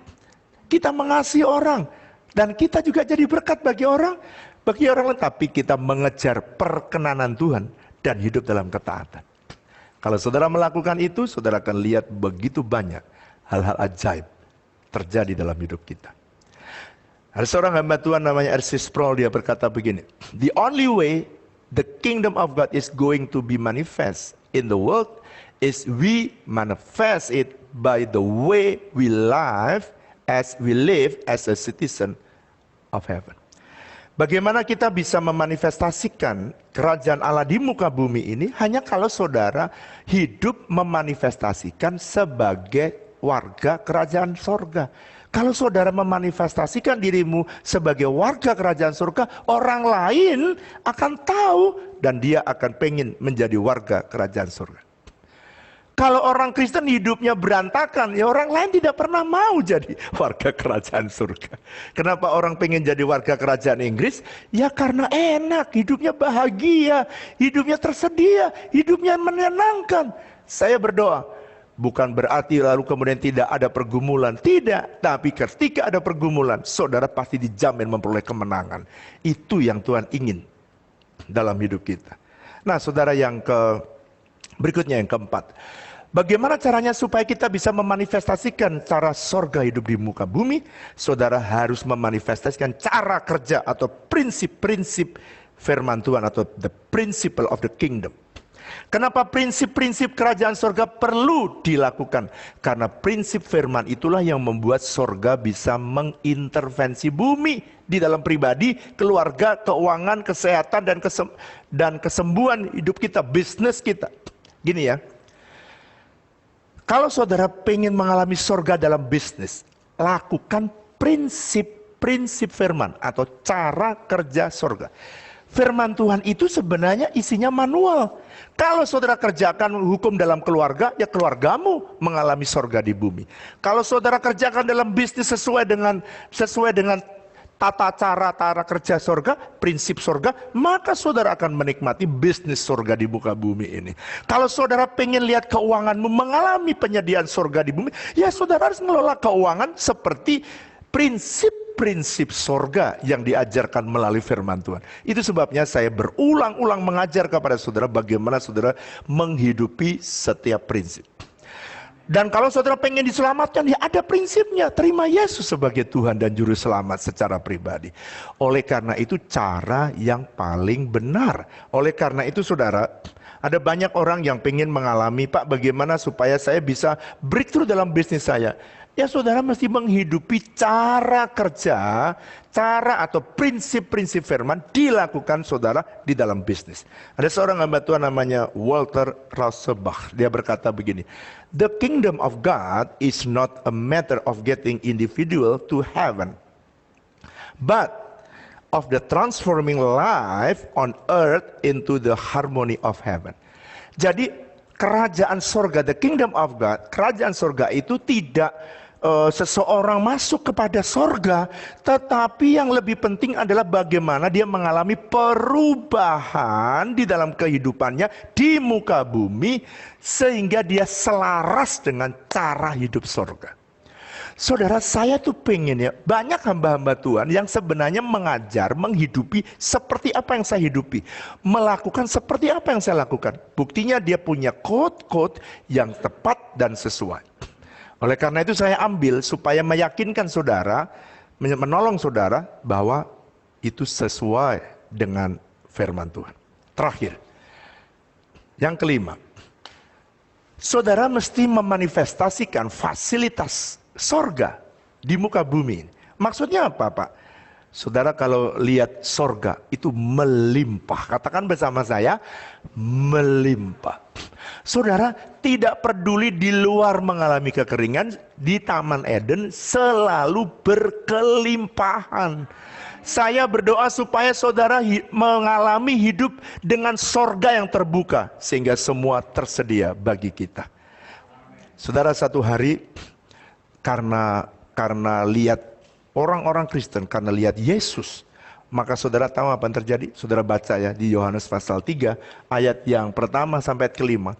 kita mengasihi orang, dan kita juga jadi berkat bagi orang lain. Tapi kita mengejar perkenanan Tuhan dan hidup dalam ketaatan. Kalau saudara melakukan itu, saudara akan lihat begitu banyak hal-hal ajaib terjadi dalam hidup kita. Ada seorang hamba Tuhan namanya R.C. Sproul, dia berkata begini, the only way the kingdom of God is going to be manifest in the world is we manifest it by the way we live as a citizen of heaven. Bagaimana kita bisa memanifestasikan kerajaan Allah di muka bumi ini? Hanya kalau saudara hidup memanifestasikan sebagai warga kerajaan surga. Kalau saudara memanifestasikan dirimu sebagai warga kerajaan surga, orang lain akan tahu dan dia akan pengen menjadi warga kerajaan surga. Kalau orang Kristen hidupnya berantakan, ya orang lain tidak pernah mau jadi warga kerajaan surga. Kenapa orang pengen jadi warga kerajaan Inggris? Ya karena enak, hidupnya bahagia, hidupnya tersedia, hidupnya menyenangkan. Saya berdoa, bukan berarti lalu kemudian tidak ada pergumulan. Tidak, tapi ketika ada pergumulan, saudara pasti dijamin memperoleh kemenangan. Itu yang Tuhan ingin dalam hidup kita. Nah saudara, berikutnya yang keempat. Bagaimana caranya supaya kita bisa memanifestasikan cara sorga hidup di muka bumi? Saudara harus memanifestasikan cara kerja atau prinsip-prinsip firman Tuhan atau the principle of the kingdom. Kenapa prinsip-prinsip kerajaan sorga perlu dilakukan? Karena prinsip firman itulah yang membuat sorga bisa mengintervensi bumi di dalam pribadi, keluarga, keuangan, kesehatan, dan kesembuhan hidup kita, bisnis kita. Gini ya, kalau saudara pengen mengalami sorga dalam bisnis, lakukan prinsip prinsip firman atau cara kerja sorga. Firman Tuhan itu sebenarnya isinya manual. Kalau saudara kerjakan hukum dalam keluarga, ya keluargamu mengalami sorga di bumi. Kalau saudara kerjakan dalam bisnis sesuai dengan tata cara kerja sorga, prinsip sorga, maka saudara akan menikmati bisnis sorga di muka bumi ini. Kalau saudara pengen lihat keuanganmu mengalami penyediaan sorga di bumi, ya saudara harus mengelola keuangan seperti prinsip sorga yang diajarkan melalui firman Tuhan. Itu sebabnya saya berulang-ulang mengajar kepada saudara bagaimana saudara menghidupi setiap prinsip. Dan kalau saudara pengen diselamatkan, ya ada prinsipnya. Terima Yesus sebagai Tuhan dan Juru Selamat secara pribadi. Oleh karena itu cara yang paling benar. Oleh karena itu saudara, ada banyak orang yang pengen mengalami, Pak, bagaimana supaya saya bisa breakthrough dalam bisnis saya. Ya saudara mesti menghidupi cara kerja, cara atau prinsip-prinsip firman dilakukan saudara di dalam bisnis. Ada seorang hamba Tuhan namanya Walter Rauschenbach. Dia berkata begini, "The kingdom of God is not a matter of getting individual to heaven, but of the transforming life on earth into the harmony of heaven." Jadi kerajaan sorga, the kingdom of God, kerajaan sorga itu tidak seseorang masuk kepada sorga, tetapi yang lebih penting adalah bagaimana dia mengalami perubahan di dalam kehidupannya di muka bumi, sehingga dia selaras dengan cara hidup sorga. Saudara, saya tuh pengen ya, banyak hamba-hamba Tuhan yang sebenarnya mengajar, menghidupi seperti apa yang saya hidupi, melakukan seperti apa yang saya lakukan. Buktinya dia punya code-code yang tepat dan sesuai. Oleh karena itu saya ambil supaya meyakinkan saudara, menolong saudara bahwa itu sesuai dengan firman Tuhan. Terakhir, yang kelima, saudara mesti memanifestasikan fasilitas sorga di muka bumi. Maksudnya apa, Pak? Saudara kalau lihat sorga itu melimpah. Katakan bersama saya, melimpah. Saudara tidak peduli di luar mengalami kekeringan, di Taman Eden selalu berkelimpahan. Saya berdoa supaya saudara mengalami hidup dengan sorga yang terbuka, sehingga semua tersedia bagi kita. Saudara, satu hari karena lihat orang-orang Kristen, karena lihat Yesus, maka saudara tahu apa yang terjadi? Saudara baca ya di Yohanes pasal 3 ayat yang pertama sampai ayat kelima.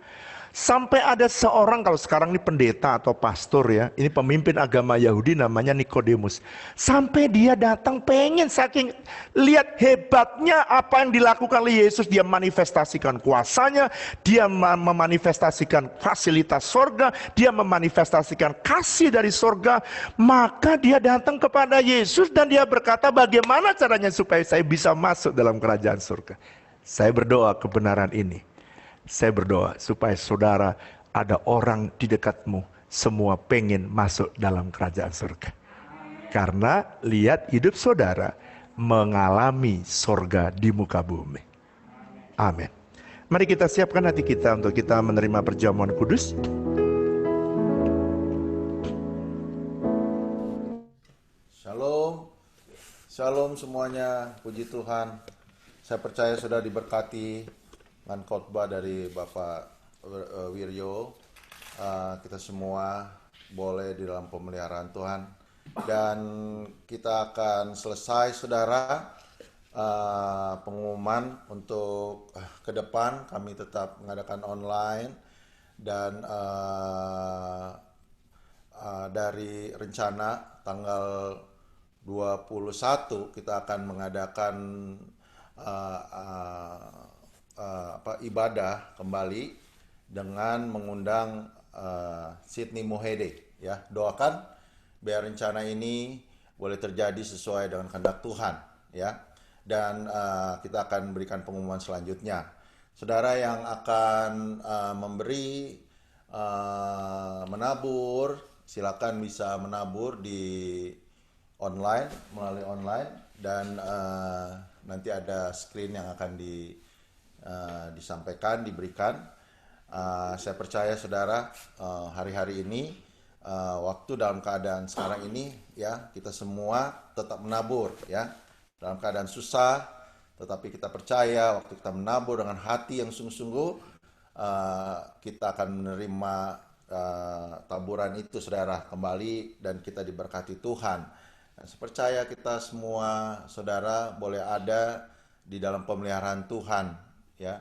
Sampai ada seorang, kalau sekarang ini pendeta atau pastor ya, ini pemimpin agama Yahudi namanya Nikodemus. Sampai dia datang pengen, saking lihat hebatnya apa yang dilakukan oleh Yesus. Dia manifestasikan kuasanya, dia memanifestasikan fasilitas sorga, dia memanifestasikan kasih dari sorga. Maka dia datang kepada Yesus dan dia berkata, bagaimana caranya supaya saya bisa masuk dalam kerajaan surga? Saya berdoa kebenaran ini. Saya berdoa supaya saudara, ada orang di dekatmu semua pengen masuk dalam kerajaan surga. Karena lihat hidup saudara mengalami surga di muka bumi. Amin. Mari kita siapkan hati kita untuk kita menerima perjamuan kudus. Shalom. Shalom semuanya, puji Tuhan. Saya percaya sudah diberkati dengan khotbah dari Bapak Wiryo. Kita semua boleh di dalam pemeliharaan Tuhan. Dan kita akan selesai saudara, pengumuman untuk ke depan kami tetap mengadakan online. Dan dari rencana tanggal 21 kita akan mengadakan ibadah kembali dengan mengundang Sydney Mohede, ya. Doakan biar rencana ini boleh terjadi sesuai dengan kehendak Tuhan, ya. Dan kita akan berikan pengumuman selanjutnya. Saudara yang akan memberi menabur, silakan bisa menabur di online, melalui online, dan nanti ada screen yang akan disampaikan, diberikan. Saya percaya saudara, hari-hari ini waktu dalam keadaan sekarang ini ya, kita semua tetap menabur ya, dalam keadaan susah, tetapi kita percaya waktu kita menabur dengan hati yang sungguh-sungguh, kita akan menerima taburan itu, saudara, kembali, dan kita diberkati Tuhan. Dan saya percaya kita semua, saudara, boleh ada di dalam pemeliharaan Tuhan ya.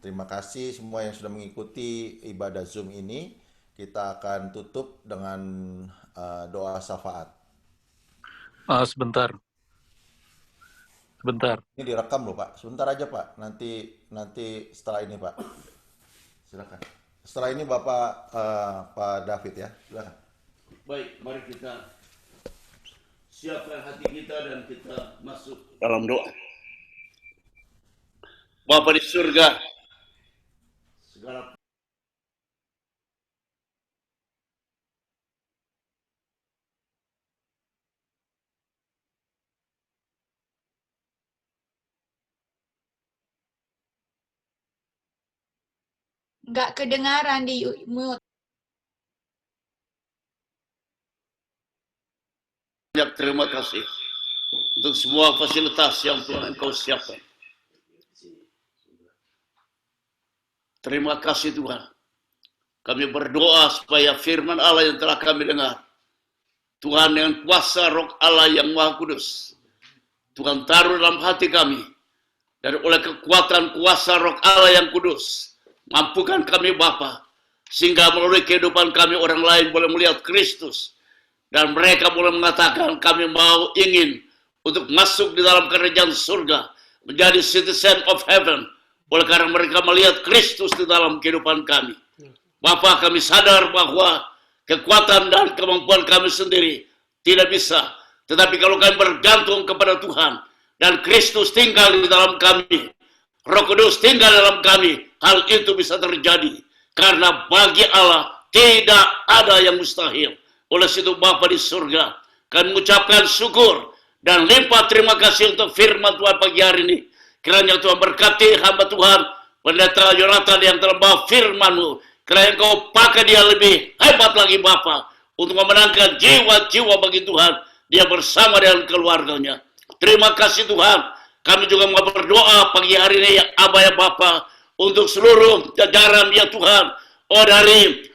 Terima kasih semua yang sudah mengikuti ibadah Zoom ini. Kita akan tutup dengan doa syafaat. Sebentar. Ini direkam loh Pak. Sebentar aja Pak. Nanti setelah ini Pak. Silakan. Setelah ini Bapak Pak David ya. Silakan. Baik, mari kita siapkan hati kita dan kita masuk dalam doa. Bapa di surga, segala nggak kedengaran di mute. banyak terima kasih untuk semua fasilitas yang Tuhan Engkau siapkan. Terima kasih Tuhan. Kami berdoa supaya firman Allah yang telah kami dengar, Tuhan dengan kuasa Roh Allah yang Maha Kudus, Tuhan taruh dalam hati kami, dan oleh kekuatan kuasa Roh Allah yang kudus, mampukan kami Bapa, sehingga melalui kehidupan kami orang lain boleh melihat Kristus, dan mereka boleh mengatakan kami mau ingin untuk masuk di dalam kerajaan surga, menjadi citizen of heaven, oleh karena mereka melihat Kristus di dalam kehidupan kami. Bapa, kami sadar bahwa kekuatan dan kemampuan kami sendiri tidak bisa, tetapi kalau kami bergantung kepada Tuhan, dan Kristus tinggal di dalam kami, Roh Kudus tinggal dalam kami, hal itu bisa terjadi. Karena bagi Allah tidak ada yang mustahil. Oleh situ Bapa di surga, kami mengucapkan syukur dan limpah terima kasih untuk firman Tuhan pagi hari ini. Kiranya Tuhan berkati hamba Tuhan, Pendeta Yonatan yang telah membawa firman-Mu. Kiranya Engkau pakai dia lebih hebat lagi Bapa, untuk memenangkan jiwa-jiwa bagi Tuhan, dia bersama dengan keluarganya. Terima kasih Tuhan. Kami juga mau berdoa pagi hari ini ya Aba ya Bapa, untuk seluruh jajaran ya Tuhan, dari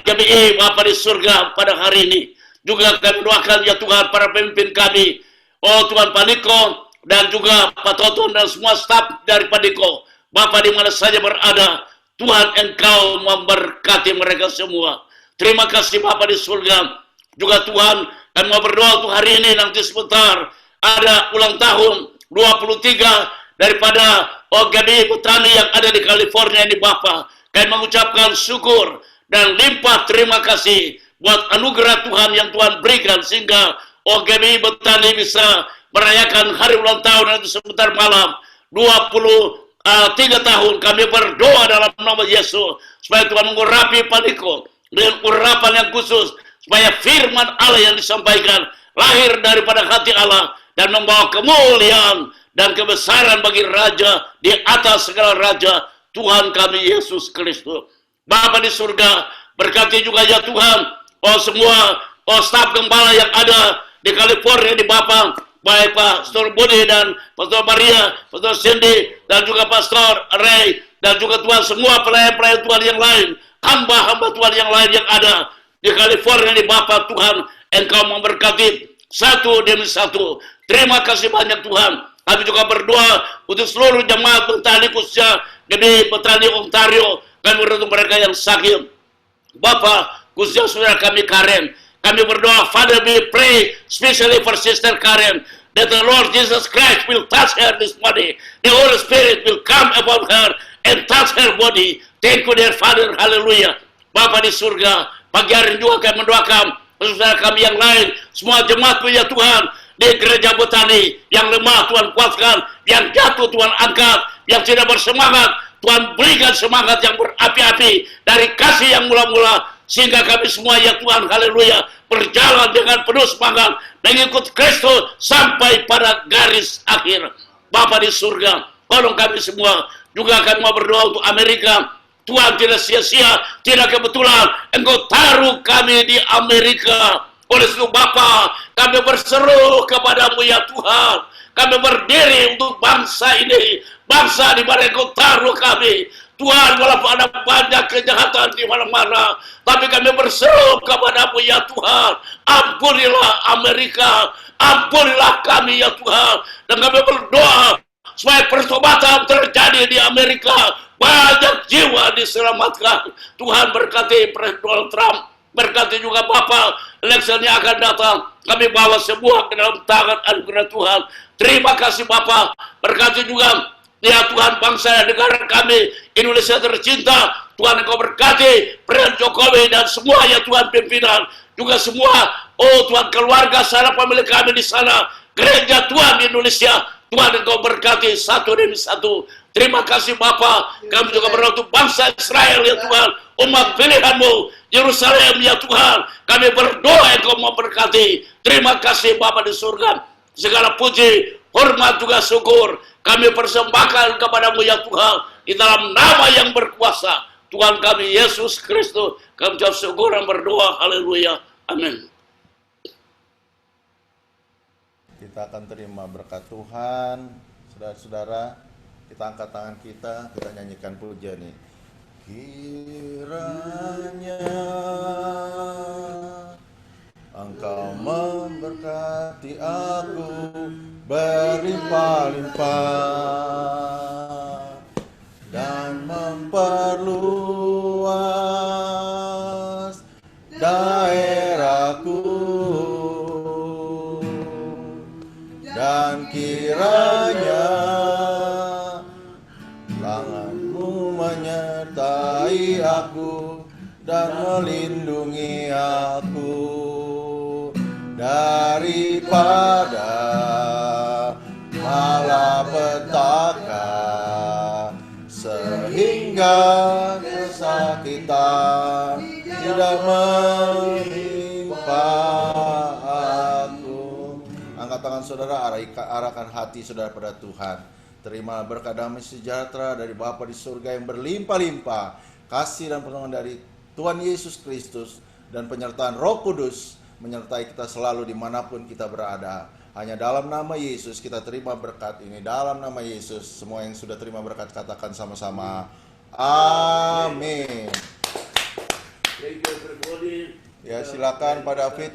GBI Bapa di surga pada hari ini. Juga kami doakan ya Tuhan para pemimpin kami, Tuhan Pak Niko, dan juga Pak Toton dan semua staf dari Pak Niko. Bapa di mana saja berada, Tuhan Engkau memberkati mereka semua. Terima kasih Bapa di surga. Juga Tuhan, kami mau berdoa untuk hari ini, nanti sebentar ada ulang tahun 23 daripada OGBI Petani yang ada di California ini Bapa. Kami mengucapkan syukur dan limpah terima kasih buat anugerah Tuhan yang Tuhan berikan, sehingga OGBI Petani bisa merayakan hari ulang tahun nanti sebentar malam 23 tahun. Kami berdoa dalam nama Yesus supaya Tuhan mengurapi Pak Niko dengan urapan yang khusus, supaya firman Allah yang disampaikan lahir daripada hati Allah dan membawa kemuliaan dan kebesaran bagi Raja di atas segala Raja, Tuhan kami Yesus Kristus. Bapa di surga, berkati juga ya Tuhan, semua staf gembala yang ada di California di Bapa, baik Pastor Budi dan Pastor Maria, Pastor Cindy, dan juga Pastor Ray, dan juga Tuhan semua pelayan-pelayan Tuhan yang lain, hamba-hamba Tuhan yang lain yang ada di California di Bapa. Tuhan Engkau memberkati satu demi satu. Terima kasih banyak Tuhan. Kami juga berdoa untuk seluruh jemaat petani khususnya di Petani Ontario. Kami berdoa untuk mereka yang sakit. Bapa, khususnya saudara kami Karen. Kami berdoa, Father, we pray especially for Sister Karen, that the Lord Jesus Christ will touch her this body. The Holy Spirit will come upon her and touch her body. Thank you, dear Father. Hallelujah. Bapa di surga, pagi hari juga kami mendoakan saudara kami yang lain, semua jemaat ya Tuhan, di gereja Betani yang lemah Tuhan kuatkan, yang jatuh Tuhan angkat, yang tidak bersemangat Tuhan berikan semangat yang berapi-api dari kasih yang mula-mula, sehingga kami semua ya Tuhan, haleluya, berjalan dengan penuh semangat mengikut Kristus sampai pada garis akhir. Bapa di surga, tolong kami semua. Juga kami mau berdoa untuk Amerika, Tuhan tidak sia-sia, tidak kebetulan. Engkau taruh kami di Amerika. Oleh sebab Bapa, kami berseru kepadamu ya Tuhan. Kami berdiri untuk bangsa ini. Bangsa di mana Engkau taruh kami. Tuhan, walaupun ada banyak kejahatan di mana-mana, tapi kami berseru kepadamu ya Tuhan. Ampunilah Amerika. Ampunilah kami ya Tuhan. Dan kami berdoa supaya pertobatan terjadi di Amerika. Banyak jiwa diselamatkan. Tuhan berkati Presiden Donald Trump. Berkati juga Bapak, election yang akan datang. Kami bawa semua ke dalam tangan anugerah Tuhan. Terima kasih Bapak. Berkati juga ya Tuhan bangsa dan negara kami, Indonesia tercinta. Tuhan Engkau berkati Presiden Jokowi dan semua ya Tuhan pimpinan. Juga semua, oh Tuhan keluarga sana, pemilik kami di sana. Gereja Tuhan di Indonesia. Tuhan Engkau berkati satu demi satu. Terima kasih Bapa. Kami juga berdoa untuk bangsa Israel ya Tuhan. Umat pilihan-Mu, Yerusalem ya Tuhan. Kami berdoa Engkau memberkati. Terima kasih Bapa di surga. Segala puji, hormat juga syukur kami persembahkan kepadamu ya Tuhan. Di dalam nama yang berkuasa Tuhan kami Yesus Kristus. Kami ucap syukur dan berdoa. Haleluya. Amin. Kita akan terima berkat Tuhan. Saudara-saudara, kita angkat tangan kita nyanyikan pujian ini. Kiranya Engkau memberkati aku berlimpah-limpah dan memperluas daerahku, dan kiranya tangan-Mu menyertai aku dan melindungi aku daripada malapetaka, sehingga kesakitan tidak menimpa aku. Angkat tangan saudara, arahkan hati saudara pada Tuhan. Terima berkat damai sejahtera dari Bapa di surga yang berlimpah-limpah, kasih dan pertolongan dari Tuhan Yesus Kristus, dan penyertaan Roh Kudus menyertai kita selalu dimanapun kita berada. Hanya dalam nama Yesus kita terima berkat ini. Dalam nama Yesus, semua yang sudah terima berkat katakan sama-sama amin. Ya, silakan Pak David.